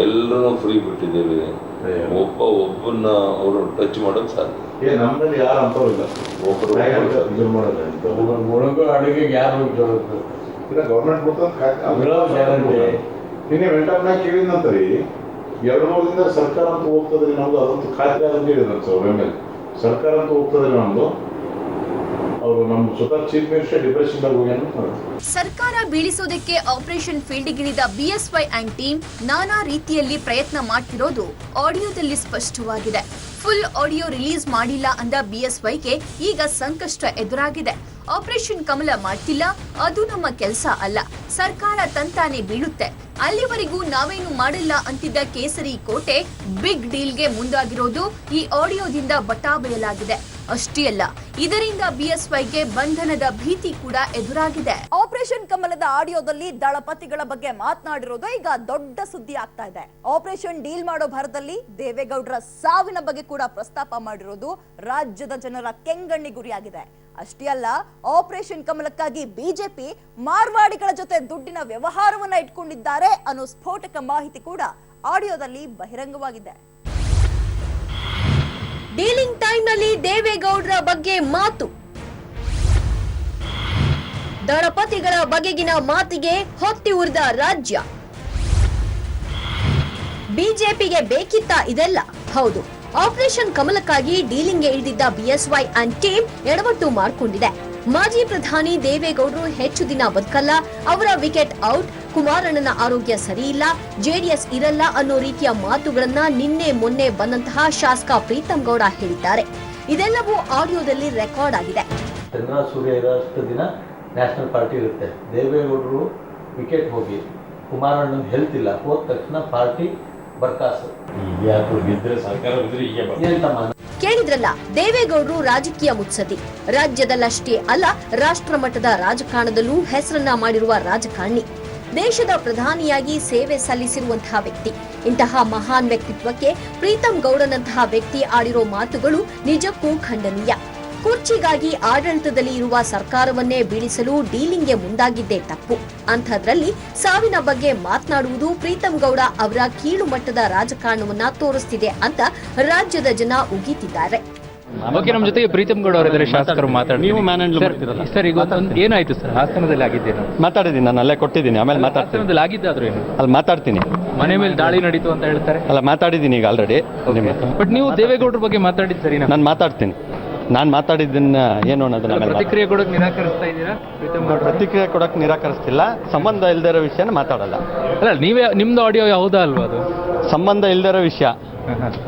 ಎಲ್ಲರೂ ಫ್ರೀ ಬಿಟ್ಟಿದ್ದೀವಿ. ಒಬ್ಬನ್ನ ಅವರು ಟಚ್ ಮಾಡೋಕೆ ಸಾಧ್ಯ. ನಮ್ಮಲ್ಲಿ ಯಾರು ಅಂತವ್ರಿಲ್ಲ. ಒಬ್ಬರು ಅಡುಗೆಗೆ ಯಾರು ಇಲ್ಲ, ಗೌರ್ಮೆಂಟ್ ನಿನ್ನೆ ವೆಂಟಮ್ನಾಗ ಕೇಳಿದಂತರಿ 2-3 ದಿನದ ಸರ್ಕಾರ ಅಂತ ಹೋಗ್ತದ್ರಿ ನಮ್ದು, ಅದಂತೂ ಖಾತ್ರಿ ಅಂತ ಹೇಳಿದಂತ ಸರ್. ಎಮ್ ಎಲ್ ಸರ್ಕಾರ ಅಂತ ಹೋಗ್ತದ್ರಿ ನಮ್ದು. ಅವರು ನಮ್ಮ ಸ್ವತಃ ಚೀಫ್ ಮಿನಿಸ್ಟರ್ ಡಿಪ್ರೆಷನ್ದಾಗ ಹೋಗ್ಯಾನ. ಸರ್ಕಾರ ಬೀಳಿಸೋದಕ್ಕೆ ಆಪರೇಷನ್ ಫೀಲ್ಡ್ಗಿಳಿದ ಬಿಎಸ್ವೈ ಅಂಡ್ ಟೀಮ್ ನಾನಾ ರೀತಿಯಲ್ಲಿ ಪ್ರಯತ್ನ ಮಾಡ್ತಿರೋದು ಆಡಿಯೋದಲ್ಲಿ ಸ್ಪಷ್ಟವಾಗಿದೆ. ಫುಲ್ ಆಡಿಯೋ ರಿಲೀಸ್ ಮಾಡಿಲ್ಲ ಅಂದ ಬಿಎಸ್ವೈಗೆ ಈಗ ಸಂಕಷ್ಟ ಎದುರಾಗಿದೆ. ಆಪರೇಷನ್ ಕಮಲ ಮಾಡ್ತಿಲ್ಲ, ಅದು ನಮ್ಮ ಕೆಲಸ ಅಲ್ಲ, ಸರ್ಕಾರ ತಂತಾನೆ ಬೀಳುತ್ತೆ, ಅಲ್ಲಿವರೆಗೂ ನಾವೇನು ಮಾಡಲ್ಲ ಅಂತಿದ್ದ ಕೇಸರಿ ಕೋಟೆ ಬಿಗ್ ಡೀಲ್ಗೆ ಮುಂದಾಗಿರೋದು ಈ ಆಡಿಯೋದಿಂದ ಬಟಾಬಯಲಾಗಿದೆ. ಅಷ್ಟೇ ಅಲ್ಲ, ಇದರಿಂದ ಬಿಎಸ್ವೈಗೆ ಬಂಧನದ ಭೀತಿ ಕೂಡ ಎದುರಾಗಿದೆ. ಆಪರೇಷನ್ ಕಮಲದ ಆಡಿಯೋದಲ್ಲಿ ದಳಪತಿಗಳ ಬಗ್ಗೆ ಮಾತನಾಡಿರೋದು ಈಗ ದೊಡ್ಡ ಸುದ್ದಿ ಆಗ್ತಾ ಇದೆ. ಆಪರೇಷನ್ ಡೀಲ್ ಮಾಡೋ ಭರದಲ್ಲಿ ದೇವೇಗೌಡರ ಸಾವಿನ ಬಗ್ಗೆ ಕೂಡ ಪ್ರಸ್ತಾಪ ಮಾಡಿರೋದು ರಾಜ್ಯದ ಜನರ ಕೆಂಗಣ್ಣಿ ಗುರಿಯಾಗಿದೆ. ಅಷ್ಟೇ ಅಲ್ಲ, ಆಪರೇಷನ್ ಕಮಲಕ್ಕಾಗಿ ಬಿಜೆಪಿ ಮಾರ್ವಾಡಿಗಳ ಜೊತೆ ದುಡ್ಡಿನ ವ್ಯವಹಾರವನ್ನ ಇಟ್ಕೊಂಡಿದ್ದಾರೆ ಅನ್ನೋ ಸ್ಫೋಟಕ ಮಾಹಿತಿ ಕೂಡ ಆಡಿಯೋದಲ್ಲಿ ಬಹಿರಂಗವಾಗಿದೆ. ಡೀಲಿಂಗ್ ಟೈಮ್ನಲ್ಲಿ ದೇವೇಗೌಡರ ಬಗ್ಗೆ ಮಾತು, ದಳಪತಿಗಳ ಬಗೆಗಿನ ಮಾತಿಗೆ ಹೊತ್ತಿ ಉರಿದ ರಾಜ್ಯ. ಬಿಜೆಪಿಗೆ ಬೇಕಿತ್ತ ಇದೆಲ್ಲ? ಹೌದು, ಆಪರೇಷನ್ ಕಮಲಕ್ಕಾಗಿ ಡೀಲಿಂಗ್ಗೆ ಇಳಿದಿದ್ದ ಬಿಎಸ್ವೈ ಅಂಡ್ ಟೀಮ್ ಎಡವಟ್ಟು ಮಾಡಿಕೊಂಡಿದೆ. ಮಾಜಿ ಪ್ರಧಾನಿ ದೇವೇಗೌಡರು ಹೆಚ್ಚು ದಿನ ಬದುಕಲ್ಲ, ಅವರ ವಿಕೆಟ್ ಔಟ್, ಕುಮಾರಣ್ಣನ ಆರೋಗ್ಯ ಸರಿಯಿಲ್ಲ, ಜೆಡಿಎಸ್ ಇರಲ್ಲ ಅನ್ನೋ ರೀತಿಯ ಮಾತುಗಳನ್ನ ನಿನ್ನೆ ಮೊನ್ನೆ ಬಂದಂತಹ ಶಾಸಕ ಪ್ರೀತಂ ಗೌಡ ಹೇಳಿದ್ದಾರೆ. ಇದೆಲ್ಲವೂ ಆಡಿಯೋದಲ್ಲಿ ರೆಕಾರ್ಡ್ ಆಗಿದೆ. ಚಂದ್ರ ಸೂರ್ಯ ಇರೋಷ್ಟು ದಿನ ನ್ಯಾಷನಲ್ ಪಾರ್ಟಿ ಇರುತ್ತೆ. ದೇವೇಗೌಡರು ವಿಕೆಟ್ ಹೋಗಿ ಕುಮಾರಣ್ಣನ ಹೆಲ್ತ್ ಇಲ್ಲ, ಹೋದ ತಕ್ಷಣ ಪಾರ್ಟಿ ಬರ್ಕಾಸು. ಕೇಳಿದ್ರಲ್ಲ, ದೇವೇಗೌಡರು ರಾಜಕೀಯ ಮುತ್ಸದ್ದಿ. ರಾಜ್ಯದಲ್ಲಷ್ಟೇ ಅಲ್ಲ, ರಾಷ್ಟ್ರ ಮಟ್ಟದ ರಾಜಕಾರಣದಲ್ಲೂ ಹೆಸರನ್ನ ಮಾಡಿರುವ ರಾಜಕಾರಣಿ. ದೇಶದ ಪ್ರಧಾನಿಯಾಗಿ ಸೇವೆ ಸಲ್ಲಿಸಿರುವಂತಹ ವ್ಯಕ್ತಿ. ಇಂತಹ ಮಹಾನ್ ವ್ಯಕ್ತಿತ್ವಕ್ಕೆ ಪ್ರೀತಂ ಗೌಡನಂತಹ ವ್ಯಕ್ತಿ ಆಡಿರೋ ಮಾತುಗಳು ನಿಜಕ್ಕೂ ಖಂಡನೀಯ. ಕುರ್ಚಿಗಾಗಿ ಆಡಳಿತದಲ್ಲಿ ಇರುವ ಸರ್ಕಾರವನ್ನೇ ಬೀಳಿಸಲು ಡೀಲಿಂಗ್ಗೆ ಮುಂದಾಗಿದ್ದೇ ತಪ್ಪು. ಅಂಥದ್ರಲ್ಲಿ ಸಾವಿನ ಬಗ್ಗೆ ಮಾತನಾಡುವುದು ಪ್ರೀತಂ ಗೌಡ ಅವರ ಕೀಳು ಮಟ್ಟದ ರಾಜಕಾರಣವನ್ನ ತೋರಿಸ್ತಿದೆ ಅಂತ ರಾಜ್ಯದ ಜನ ಉಗಿತಿದ್ದಾರೆ. ಓಕೆ, ನಮ್ಮ ಜೊತೆಗೆ ಪ್ರೀತಂ ಗೌಡ ಅವರಿದ್ದಾರೆ, ಶಾಸಕರು ಮಾತಾಡಿ. ನೀವು ಸರ್, ಈಗ ಏನಾಯ್ತು ಸರ್? ಹಾಸನದಲ್ಲಿ ಆಗಿದ್ದೇನು? ಮಾತಾಡಿದ್ದೀನಿ, ನಾನು ಅಲ್ಲೇ ಕೊಟ್ಟಿದ್ದೀನಿ, ಆಮೇಲೆ ಮಾತಾಡ್ತೀನಿ. ಆಗಿದ್ದಾದ್ರೂ ಏನು? ಅಲ್ಲಿ ಮಾತಾಡ್ತೀನಿ. ಮನೆ ಮೇಲೆ ದಾಳಿ ನಡೀತು ಅಂತ ಹೇಳ್ತಾರೆ. ಅಲ್ಲ, ಮಾತಾಡಿದ್ದೀನಿ ಈಗ ಆಲ್ರೆಡಿ. ಬಟ್ ನೀವು ದೇವೇಗೌಡರ ಬಗ್ಗೆ ಮಾತಾಡಿದ್ದು ಸರಿ? ನಾನು ಮಾತಾಡ್ತೀನಿ. ನಾನು ಮಾತಾಡಿದ್ದನ್ನ ಏನು ಅನ್ನೋದನ್ನ ಪ್ರತಿಕ್ರಿಯೆ ಕೊಡೋಕೆ ನಿರಾಕರಿಸ್ತಾ ಇದ್ದೀರಾ? ಪ್ರೀತಂ ಗೌಡ ಪ್ರತಿಕ್ರಿಯೆ ಕೊಡೋಕೆ ನಿರಾಕರಿಸ್ತಿಲ್ಲ. ಸಂಬಂಧ ಇಲ್ದೇ ಇರೋ ವಿಷಯನ ಮಾತಾಡಲ್ಲ. ಅಲ್ಲ, ನೀವೇ ನಿಮ್ದು ಆಡಿಯೋ ಯಾವುದಾ ಅಲ್ವಾ ಅದು? ಸಂಬಂಧ ಇಲ್ದೇ ಇರೋ ವಿಷಯ,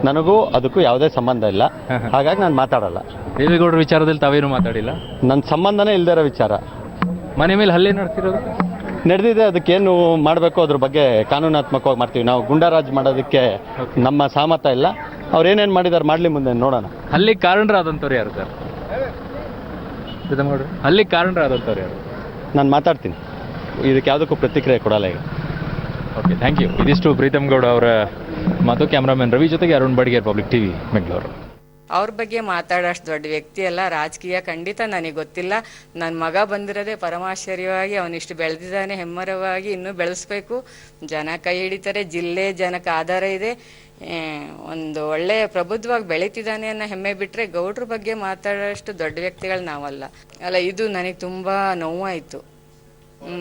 ನನಗೂ ಅದಕ್ಕೂ ಯಾವುದೇ ಸಂಬಂಧ ಇಲ್ಲ, ಹಾಗಾಗಿ ನಾನು ಮಾತಾಡಲ್ಲ. ದೇವೇಗೌಡರ ವಿಚಾರದಲ್ಲಿ ತಾವೇನು ಮಾತಾಡಿಲ್ಲ? ನನ್ನ ಸಂಬಂಧನೇ ಇಲ್ದೇ ಇರೋ ವಿಚಾರ. ಮನೆ ಮೇಲೆ ಹಲ್ಲೆ ನಡೆಸಿರೋದು ನಡೆದಿದೆ, ಅದಕ್ಕೇನು ಮಾಡಬೇಕು ಅದ್ರ ಬಗ್ಗೆ ಕಾನೂನಾತ್ಮಕವಾಗಿ ಮಾಡ್ತೀವಿ. ನಾವು ಗುಂಡಾರಾಜ್ ಮಾಡೋದಕ್ಕೆ ನಮ್ಮ ಸಹಮತ ಇಲ್ಲ. ಅವ್ರು ಏನೇನು ಮಾಡಿದಾರೆ ಮಾಡಲಿ, ಮುಂದೆ ನೋಡೋಣ. ಅಲ್ಲಿ ಕಾರಣರಾದಂಥವ್ರು ಯಾರು ಸರ್? ಪ್ರೀತಂ ಗೌಡ್ರು, ಅಲ್ಲಿ ಕಾರಣರಾದಂಥವ್ರು ಯಾರು? ನಾನು ಮಾತಾಡ್ತೀನಿ, ಇದಕ್ಕೆ ಯಾವುದಕ್ಕೂ ಪ್ರತಿಕ್ರಿಯೆ ಕೊಡಲ್ಲ ಈಗ. Okay, thank you. ಇದಿಷ್ಟು ಪ್ರೀತಂ ಗೌಡ ಅವರ ಮಾತು. ಕ್ಯಾಮ್ರಾಮನ್ ರವಿ ಜೊತೆಗೆ ಅರುಣ್ ಬಡ್ಗೇರ್, ಪಬ್ಲಿಕ್ ಟಿವಿ, ಬೆಂಗಳೂರು. ಅವ್ರ ಬಗ್ಗೆ ಮಾತಾಡೋಷ್ಟು ದೊಡ್ಡ ವ್ಯಕ್ತಿ ಅಲ್ಲ. ರಾಜಕೀಯ ಖಂಡಿತ ನನಗೆ ಗೊತ್ತಿಲ್ಲ. ನನ್ನ ಮಗ ಬಂದಿರೋದೇ ಪರಮಾಶ್ಚರ್ಯವಾಗಿ, ಅವನಿಷ್ಟು ಬೆಳೆದಿದ್ದಾನೆ, ಹೆಮ್ಮರವಾಗಿ ಇನ್ನೂ ಬೆಳೆಸ್ಬೇಕು. ಜನ ಕೈ ಹಿಡಿತಾರೆ, ಜಿಲ್ಲೆ ಜನಕ್ಕೆ ಆಧಾರ ಇದೆ, ಒಂದು ಒಳ್ಳೆಯ ಪ್ರಬುದ್ಧವಾಗಿ ಬೆಳೀತಿದ್ದಾನೆ ಅನ್ನೋ ಹೆಮ್ಮೆ ಬಿಟ್ಟರೆ ಗೌಡ್ರ ಬಗ್ಗೆ ಮಾತಾಡೋಷ್ಟು ದೊಡ್ಡ ವ್ಯಕ್ತಿಗಳು ನಾವಲ್ಲ. ಅಲ್ಲ, ಇದು ನನಗೆ ತುಂಬ ನೋವಾಯಿತು.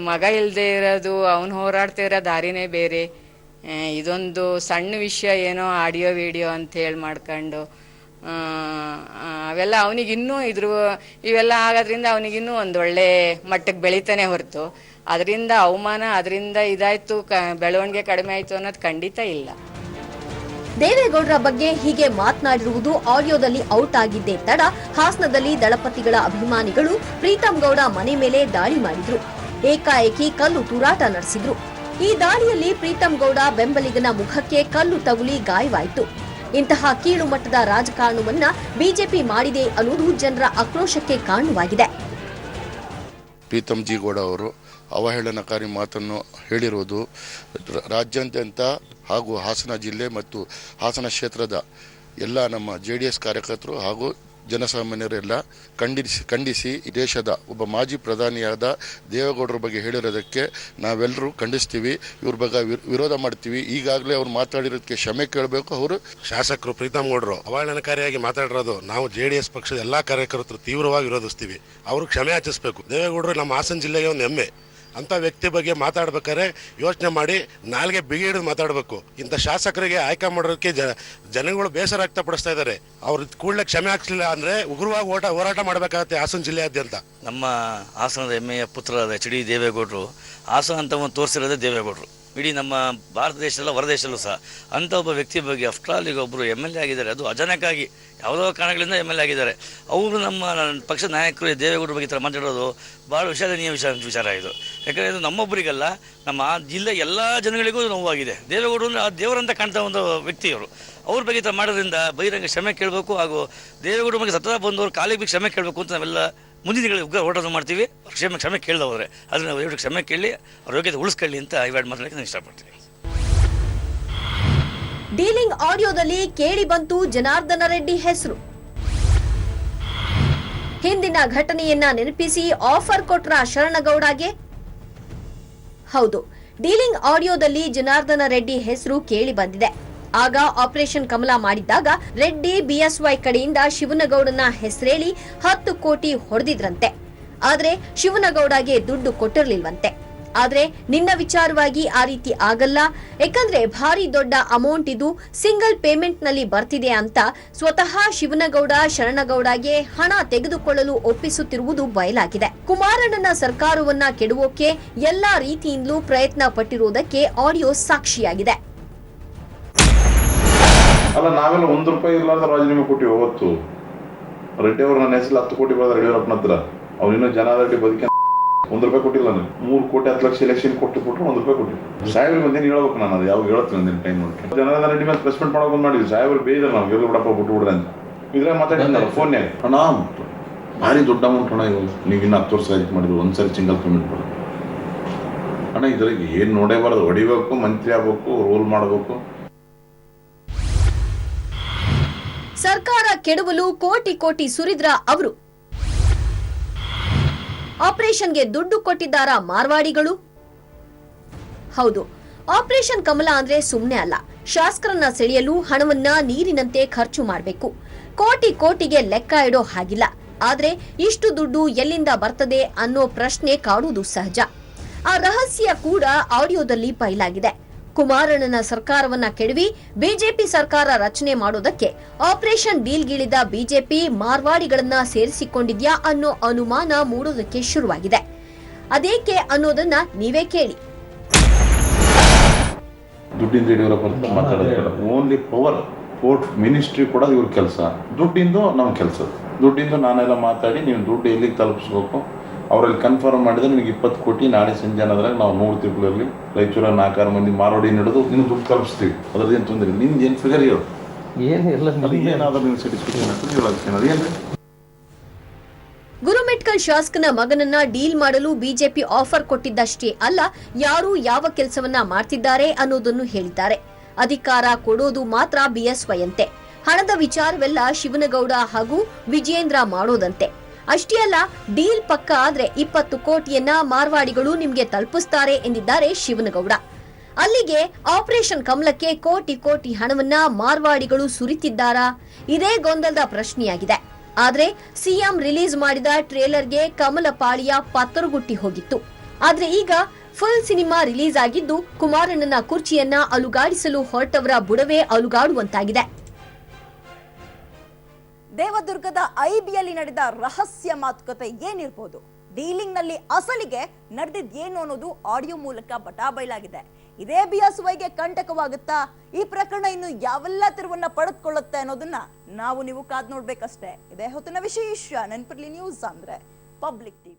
ಮಗ ಇಲ್ಲದೆ ಇರೋದು, ಅವನು ಹೋರಾಡ್ತಾ ಇರೋ ದಾರಿನೇ ಬೇರೆ. ಇದೊಂದು ಸಣ್ಣ ವಿಷಯ, ಏನೋ ಆಡಿಯೋ ವಿಡಿಯೋ ಅಂತ ಹೇಳಿ ಮಾಡ್ಕೊಂಡು ಅವೆಲ್ಲ ಅವನಿಗಿನ್ನೂ ಇವೆಲ್ಲ ಆಗೋದ್ರಿಂದ ಅವನಿಗಿನ್ನೂ ಒಂದು ಒಳ್ಳೆ ಮಟ್ಟಕ್ಕೆ ಬೆಳೀತಾನೆ ಹೊರತು ಅದರಿಂದ ಅವಮಾನ, ಅದರಿಂದ ಇದಾಯಿತು, ಬೆಳವಣಿಗೆ ಕಡಿಮೆ ಆಯಿತು ಅನ್ನೋದು ಖಂಡಿತ ಇಲ್ಲ. ದೇವೇಗೌಡರ ಬಗ್ಗೆ ಹೀಗೆ ಮಾತನಾಡಿರುವುದು ಆಡಿಯೋದಲ್ಲಿ ಔಟ್ ಆಗಿದ್ದೇ ತಡ ಹಾಸನದಲ್ಲಿ ದಳಪತಿಗಳ ಅಭಿಮಾನಿಗಳು ಪ್ರೀತಂ ಗೌಡ ಮನೆ ಮೇಲೆ ದಾಳಿ ಮಾಡಿದ್ರು. ಏಕಾಏಕಿ ಕಲ್ಲು ತೂರಾಟ ನಡೆಸಿದ್ರು. ಈ ದಾಳಿಯಲ್ಲಿ ಪ್ರೀತಂ ಗೌಡ ಬೆಂಬಲಿಗನ ಮುಖಕ್ಕೆ ಕಲ್ಲು ತಗುಲಿ ಗಾಯವಾಯಿತು. ಇಂತಹ ಕೀಳು ಮಟ್ಟದ ರಾಜಕಾರಣವನ್ನ ಬಿಜೆಪಿ ಮಾಡಿದೆ ಅನ್ನೋದು ಜನರ ಆಕ್ರೋಶಕ್ಕೆ ಕಾರಣವಾಗಿದೆ. ಪ್ರೀತಂ ಜಿ ಗೌಡ ಅವರು ಅವಹೇಳನಕಾರಿ ಮಾತನ್ನು ಹೇಳಿರುವುದು ರಾಜ್ಯಾದ್ಯಂತ ಹಾಗೂ ಹಾಸನ ಜಿಲ್ಲೆ ಮತ್ತು ಹಾಸನ ಕ್ಷೇತ್ರದ ಎಲ್ಲ ನಮ್ಮ JDS ಕಾರ್ಯಕರ್ತರು ಹಾಗೂ ಜನಸಾಮಾನ್ಯರೆಲ್ಲ ಖಂಡಿಸಿ ದೇಶದ ಒಬ್ಬ ಮಾಜಿ ಪ್ರಧಾನಿಯಾದ ದೇವೇಗೌಡರ ಬಗ್ಗೆ ಹೇಳಿರೋದಕ್ಕೆ ನಾವೆಲ್ಲರೂ ಖಂಡಿಸ್ತೀವಿ. ಇವ್ರ ಬಗ್ಗೆ ವಿರೋಧ ಮಾಡ್ತೀವಿ. ಈಗಾಗಲೇ ಅವ್ರು ಮಾತಾಡಿರೋದಕ್ಕೆ ಕ್ಷಮೆ ಕೇಳಬೇಕು. ಅವರು ಶಾಸಕರು ಪ್ರೀತಂ ಗೌಡರು ಅವಹೇಳನಕಾರಿಯಾಗಿ ಮಾತಾಡಿರೋದು ನಾವು JDS ಪಕ್ಷದ ಎಲ್ಲಾ ಕಾರ್ಯಕರ್ತರು ತೀವ್ರವಾಗಿ ವಿರೋಧಿಸ್ತೀವಿ. ಅವರು ಕ್ಷಮೆ ಯಾಚಿಸಬೇಕು. ದೇವೇಗೌಡರು ನಮ್ಮ ಹಾಸನ ಜಿಲ್ಲೆಗೆ ಒಂದು ಹೆಮ್ಮೆ. ಅಂತ ವ್ಯಕ್ತಿ ಬಗ್ಗೆ ಮಾತಾಡ್ಬೇಕಾದ್ರೆ ಯೋಚನೆ ಮಾಡಿ ನಾಲ್ಗೆ ಬಿಗಿ ಹಿಡಿದು ಮಾತಾಡಬೇಕು. ಇಂಥ ಶಾಸಕರಿಗೆ ಆಯ್ಕೆ ಮಾಡೋದಕ್ಕೆ ಜನಗಳು ಬೇಸರ ವ್ಯಕ್ತಪಡಿಸ್ತಾ ಇದ್ದಾರೆ. ಅವ್ರ ಕೂಡಲೇ ಕ್ಷಮೆ ಹಾಕ್ಲಿಲ್ಲ ಅಂದ್ರೆ ಉಗ್ರವಾಗಿ ಹೋರಾಟ ಮಾಡಬೇಕಾಗತ್ತೆ ಹಾಸನ ಜಿಲ್ಲೆಯಾದ್ಯಂತ. ನಮ್ಮ ಹಾಸನದ ಹೆಮ್ಮೆಯ ಪುತ್ರರಾದ HD ದೇವೇಗೌಡರು ಹಾಸನ ಅಂತ ಒಂದು ತೋರಿಸಿರೋದೇ ದೇವೇಗೌಡರು. ಇಡೀ ನಮ್ಮ ಭಾರತ ದೇಶದಲ್ಲ ಹೊರದೇಶದಲ್ಲೂ ಸಹ ಅಂಥ ಒಬ್ಬ ವ್ಯಕ್ತಿ ಬಗ್ಗೆ ಆಫ್ಟರ್ ಈಗ ಒಬ್ಬರು MLA ಆಗಿದ್ದಾರೆ. ಅದು ಅಚಾನಕ್ಕಾಗಿ ಯಾವುದೋ ಕಾರಣಗಳಿಂದ MLA ಆಗಿದ್ದಾರೆ. ಅವರು ನಮ್ಮ ಪಕ್ಷದ ನಾಯಕರು ದೇವೇಗೌಡರ ಬಗ್ಗೆ ಈ ಥರ ಮಾತಾಡೋದು ಭಾಳ ವಿಷಾದನೀಯ ವಿಚಾರ ಇದು. ಯಾಕಂದರೆ ಇದು ನಮ್ಮೊಬ್ಬರಿಗಲ್ಲ, ನಮ್ಮ ಜಿಲ್ಲೆ ಎಲ್ಲ ಜನಗಳಿಗೂ ನೋವಾಗಿದೆ. ದೇವೇಗೌಡರು ಅಂದರೆ ಆ ದೇವರಂತ ಕಾಣ್ತಾ ಒಂದು ವ್ಯಕ್ತಿಯವರು. ಅವ್ರ ಬಗ್ಗೆ ಈ ಥರ ಮಾಡೋದ್ರಿಂದ ಬಹಿರಂಗ ಕ್ಷಮೆ ಕೇಳಬೇಕು. ಹಾಗೂ ದೇವೇಗೌಡರ ಬಗ್ಗೆ ಸತತ ಬಂದವರು ಕಾಲಿಗೆ ಕ್ಷಮೆ ಕೇಳಬೇಕು ಅಂತ ನಾವೆಲ್ಲ ಮುಂದಿನ ದಿನಗಳಲ್ಲಿ ಉಗ್ರ ಹೋರಾಟ ಮಾಡ್ತೀವಿ. ಕ್ಷಮೆ ಕೇಳಿದವ್ರೆ ಅದನ್ನ ನಾವು ಕ್ಷಮೆ ಕೇಳಿ ಅವ್ರ ಯೋಗ್ಯತೆ ಉಳಿಸ್ಕೊಳ್ಳಿ ಅಂತ ಇವಾಡ್ ಮಾತಾಡಲಿಕ್ಕೆ ನಾನು ಇಷ್ಟಪಡ್ತೀನಿ. ಡೀಲಿಂಗ್ ಆಡಿಯೋದಲ್ಲಿ ಕೇಳಿ ಬಂತು ಜನಾರ್ದನ ರೆಡ್ಡಿ ಹೆಸರು. ಹಿಂದಿನ ಘಟನೆಯನ್ನ ನೆನಪಿಸಿ ಆಫರ್ ಕೊಟ್ರ ಶರಣಗೌಡಗೆ. ಹೌದು, ಡೀಲಿಂಗ್ ಆಡಿಯೋದಲ್ಲಿ ಜನಾರ್ದನ ರೆಡ್ಡಿ ಹೆಸರು ಕೇಳಿ ಬಂದಿದೆ. ಆಗ ಆಪರೇಷನ್ ಕಮಲ ಮಾಡಿದ್ದಾಗ ರೆಡ್ಡಿ BSY ಕಡೆಯಿಂದ ಶಿವನಗೌಡನ ಹೆಸರೇಳಿ 10 ಕೋಟಿ ಹೊಡೆದಿದ್ರಂತೆ. ಆದ್ರೆ ಶಿವನಗೌಡಗೆ ದುಡ್ಡು ಕೊಟ್ಟಿರ್ಲಿಲ್ವಂತೆ. ಆದ್ರೆ ನಿನ್ನ ವಿಚಾರವಾಗಿ ಆ ರೀತಿ ಆಗಲ್ಲ, ಯಾಕಂದ್ರೆ ಭಾರಿ ದೊಡ್ಡ ಅಮೌಂಟ್ ಇದು, ಸಿಂಗಲ್ ಪೇಮೆಂಟ್ ನಲ್ಲಿ ಬರ್ತಿದೆ ಅಂತ ಸ್ವತಃ ಶಿವನಗೌಡ ಶರಣಗೌಡಗೆ ಹಣ ತೆಗೆದುಕೊಳ್ಳಲು ಒಪ್ಪಿಸುತ್ತಿರುವುದು ಬಯಲಾಗಿದೆ. ಕುಮಾರಣ್ಣನ ಸರ್ಕಾರವನ್ನ ಕೆಡುವೋಕೆ ಎಲ್ಲಾ ರೀತಿಯಿಂದಲೂ ಪ್ರಯತ್ನ ಪಟ್ಟಿರುವುದಕ್ಕೆ ಆಡಿಯೋ ಸಾಕ್ಷಿಯಾಗಿದೆ. ಅಲ್ಲ, ನಾವೆಲ್ಲ ₹1 ಇರ್ಲಾರ್ದ ರಾಜೀನಾಮೆ ಕೊಟ್ಟಿವಿ. ಅವತ್ತು ರೆಡ್ಡಿ ಅವರು ನನ್ನ ಹೆಸರು 10 ಕೋಟಿ ಬರೋದು ಯಡಿಯೂರಪ್ಪನ ಹತ್ರ. ಅವ್ರು ಇನ್ನೂ ಜನಾರೆಡ್ಡಿ ಬದುಕಿ ₹1 ಕೊಟ್ಟಿಲ್ಲ. ನಾನು 3 ಕೋಟಿ 10 ಲಕ್ಷ ಎಲೆಕ್ಷನ್ ಕೊಟ್ಟರು ₹1 ಕೊಟ್ಟಿಲ್ಲ. ಸಾಹೇಬ್ರಿಗೆ ಬಂದೇನು ಹೇಳ್ಬೇಕು, ನಾನು ಅದು ಯಾವಾಗ ಹೇಳ್ತೀನಿ ಒಂದಿನ ಟೈಮ್ ನೋಡಿ. ಜನಾರ್ದನ ರೆಡ್ಡಿ ಮೇಲೆ ಪ್ರೆಸ್ಮೆಂಟ್ ಮಾಡೋಕೆ ಮಾಡಿದ್ವಿ. ಸಾಹೇಬ್ರು ಬೇಯಿದ್ರೆ ನಾವು ಗೆಲ್ಲು ಬಿಡಪ್ಪ ಬಿಟ್ಟು ಬಿಡ್ರೆ ಅಂತ ಇದ್ರಾಗ ಮಾತಾಡಿದ್ನಲ್ಲ ಫೋನ್ಯಾಗ. ಅಣ್ಣ ಭಾರಿ ದೊಡ್ಡ ಅಮೌಂಟ್ ಅಣ್ಣ, ಇವಾಗ ನೀವು ಇನ್ನು 10 ವರ್ಷ ಆಯ್ತು ಮಾಡಿದ್ರು ಒಂದ್ಸರಿ ಸಿಂಗಲ್ ಪೇಮೆಂಟ್ ಬರೋದು ಅಣ್ಣ. ಇದ್ರಾಗ ಏನು ನೋಡೇಬಾರ್ದು, ಹೊಡಿಬೇಕು, ಮಂತ್ರಿ ಆಗ್ಬೇಕು, ರೋಲ್ ಮಾಡಬೇಕು. ಸರ್ಕಾರ ಕೆಡವಲು ಕೋಟಿ ಕೋಟಿ ಸುರಿದ್ರ ಅವರು. ಆಪರೇಷನ್ಗೆ ದುಡ್ಡು ಕೊಟ್ಟಿದ್ದಾರ ಮಾರ್ವಾಡಿಗಳು? ಹೌದು, ಆಪರೇಷನ್ ಕಮಲ ಅಂದ್ರೆ ಸುಮ್ನೆ ಅಲ್ಲ. ಶಾಸಕರನ್ನ ಸೆಳೆಯಲು ಹಣವನ್ನ ನೀರಿನಂತೆ ಖರ್ಚು ಮಾಡಬೇಕು. ಕೋಟಿ ಕೋಟಿಗೆ ಲೆಕ್ಕ ಇಡೋ ಹಾಗಿಲ್ಲ. ಆದ್ರೆ ಇಷ್ಟು ದುಡ್ಡು ಎಲ್ಲಿಂದ ಬರ್ತದೆ ಅನ್ನೋ ಪ್ರಶ್ನೆ ಕಾಡುವುದು ಸಹಜ. ಆ ರಹಸ್ಯ ಕೂಡ ಆಡಿಯೋದಲ್ಲಿ ಬಯಲಾಗಿದೆ. ಕುಮಾರಣ್ಣನ ಸರ್ಕಾರವನ್ನ ಕೆಡವಿ ಬಿಜೆಪಿ ಸರ್ಕಾರ ರಚನೆ ಮಾಡೋದಕ್ಕೆ ಆಪರೇಷನ್ ಡೀಲ್ಗಿಳಿದ ಬಿಜೆಪಿ ಮಾರ್ವಾಡಿಗಳನ್ನ ಸೇರಿಸಿಕೊಂಡಿದ್ಯಾ ಅನ್ನೋ ಅನುಮಾನ ಮೂಡೋದಕ್ಕೆ ಶುರುವಾಗಿದೆ. ಅದೇಕೆ ಅನ್ನೋದನ್ನ ನೀವೇ ಕೇಳಿ. ದುಡ್ಡಿಂದ ಯಡಿಯೂರಪ್ಪ ಮಾತಾಡೋದು ಓನ್ಲಿ ಪವರ್. ಫೋರ್ಟ್ ಮಿನಿಸ್ಟ್ರಿ ಕೊಡೋದು ಇವ್ರ ಕೆಲಸ, ದುಡ್ಡಿಂದು ನಮ್ಮ ಕೆಲಸ. ದುಡ್ಡಿಂದು ನಾನೆಲ್ಲ ಮಾತಾಡಿ ನೀವು ದುಡ್ಡು ಎಲ್ಲಿಗೆ ತಲುಪಿಸ್ಬೇಕು ಅವರಲ್ಲಿ ಕನ್ಫರ್ಮ್ ಮಾಡಿದ್ರೆ ನಿನಗೆ 20 ಕೋಟಿ ನಾಳೆ ಸಂಜೆ ಅನ್ನೋದ್ರಾಗ ನಾವು 3 ತಿಂಗಳಲ್ಲಿ ರಾಯಚೂರ 4-6 ಮಂದಿ ಮಾರೋಡಿ ನಡೆದು ನಿನ್ನ ದುಡ್ಡು ತಲುಪಿಸ್ತೀವಿ. ಅದ್ರದ್ದೇನು ತೊಂದರೆ. ನಿಂದು ಏನು ಫಿಗರ್ ಹೇಳು, ಏನಾದ್ರೂ ನಿನ್ನ ಸ್ಯಾಟಿಸ್ಫ್ಯಾಕ್ಷನ್ ಅದೇನು? ಗುರುಮಿಟ್ಕಲ್ ಶಾಸಕನ ಮಗನನ್ನ ಡೀಲ್ ಮಾಡಲು ಬಿಜೆಪಿ ಆಫರ್ ಕೊಟ್ಟಿದ್ದಷ್ಟೇ ಅಲ್ಲ, ಯಾರು ಯಾವ ಕೆಲಸವನ್ನ ಮಾಡ್ತಿದ್ದಾರೆ ಅನ್ನೋದನ್ನು ಹೇಳಿದ್ದಾರೆ. ಅಧಿಕಾರ ಕೊಡೋದು ಮಾತ್ರ BSY ಅಂತೆ. ಹಣದ ವಿಚಾರವೆಲ್ಲ ಶಿವನಗೌಡ ಹಾಗೂ ವಿಜಯೇಂದ್ರ ಮಾಡೋದಂತೆ. ಅಷ್ಟೇ ಅಲ್ಲ, ಡೀಲ್ ಪಕ್ಕ ಆದ್ರೆ 20 ಕೋಟಿಯನ್ನ ಮಾರ್ವಾಡಿಗಳು ನಿಮ್ಗೆ ತಲುಪಿಸ್ತಾರೆ ಎಂದಿದ್ದಾರೆ ಶಿವನಗೌಡ. ಅಲ್ಲಿಗೆ ಆಪರೇಷನ್ ಕಮಲಕ್ಕೆ ಕೋಟಿ ಕೋಟಿ ಹಣವನ್ನ ಮಾರ್ವಾಡಿಗಳು ಸುರಿತಿದ್ದಾರಾ? ಇದೇ ಗೊಂದಲದ ಪ್ರಶ್ನೆಯಾಗಿದೆ. ಆದ್ರೆ ಸಿಎಂ ರಿಲೀಸ್ ಮಾಡಿದ ಟ್ರೇಲರ್ಗೆ ಕಮಲ ಪಾಳಿಯ ಪತ್ತರುಗುಟ್ಟಿ ಹೋಗಿತ್ತು. ಆದ್ರೆ ಈಗ ಫುಲ್ ಸಿನಿಮಾ ರಿಲೀಸ್ ಆಗಿದ್ದು ಕುಮಾರಣ್ಣನ ಕುರ್ಚಿಯನ್ನ ಅಲುಗಾಡಿಸಲು ಹೊರಟವರ ಬುಡವೇ ಅಲುಗಾಡುವಂತಾಗಿದೆ. ದೇವದುರ್ಗದ ಐಬಿಯಲ್ಲಿ ನಡೆದ ರಹಸ್ಯ ಮಾತುಕತೆ ಏನಿರ್ಬೋದು? ಡೀಲಿಂಗ್ ನಲ್ಲಿ ಅಸಲಿಗೆ ನಡೆದಿದ್ದೇನು ಅನ್ನೋದು ಆಡಿಯೋ ಮೂಲಕ ಬಟಾಬೈಲಾಗಿದೆ. ಇದೇ BSYಗೆ ಕಂಟಕವಾಗುತ್ತಾ? ಈ ಪ್ರಕರಣ ಇನ್ನು ಯಾವೆಲ್ಲ ತಿರುವನ್ನ ಪಡೆದುಕೊಳ್ಳುತ್ತೆ ಅನ್ನೋದನ್ನ ನಾವು ನೀವು ಕಾದ್ ನೋಡ್ಬೇಕಷ್ಟೇ. ಇದೇ ಹೊತ್ತಿನ ವಿಶೇಷ. ನೆನಪಿರ್ಲಿ, ನ್ಯೂಸ್ ಅಂದ್ರೆ ಪಬ್ಲಿಕ್ ಟಿವಿ.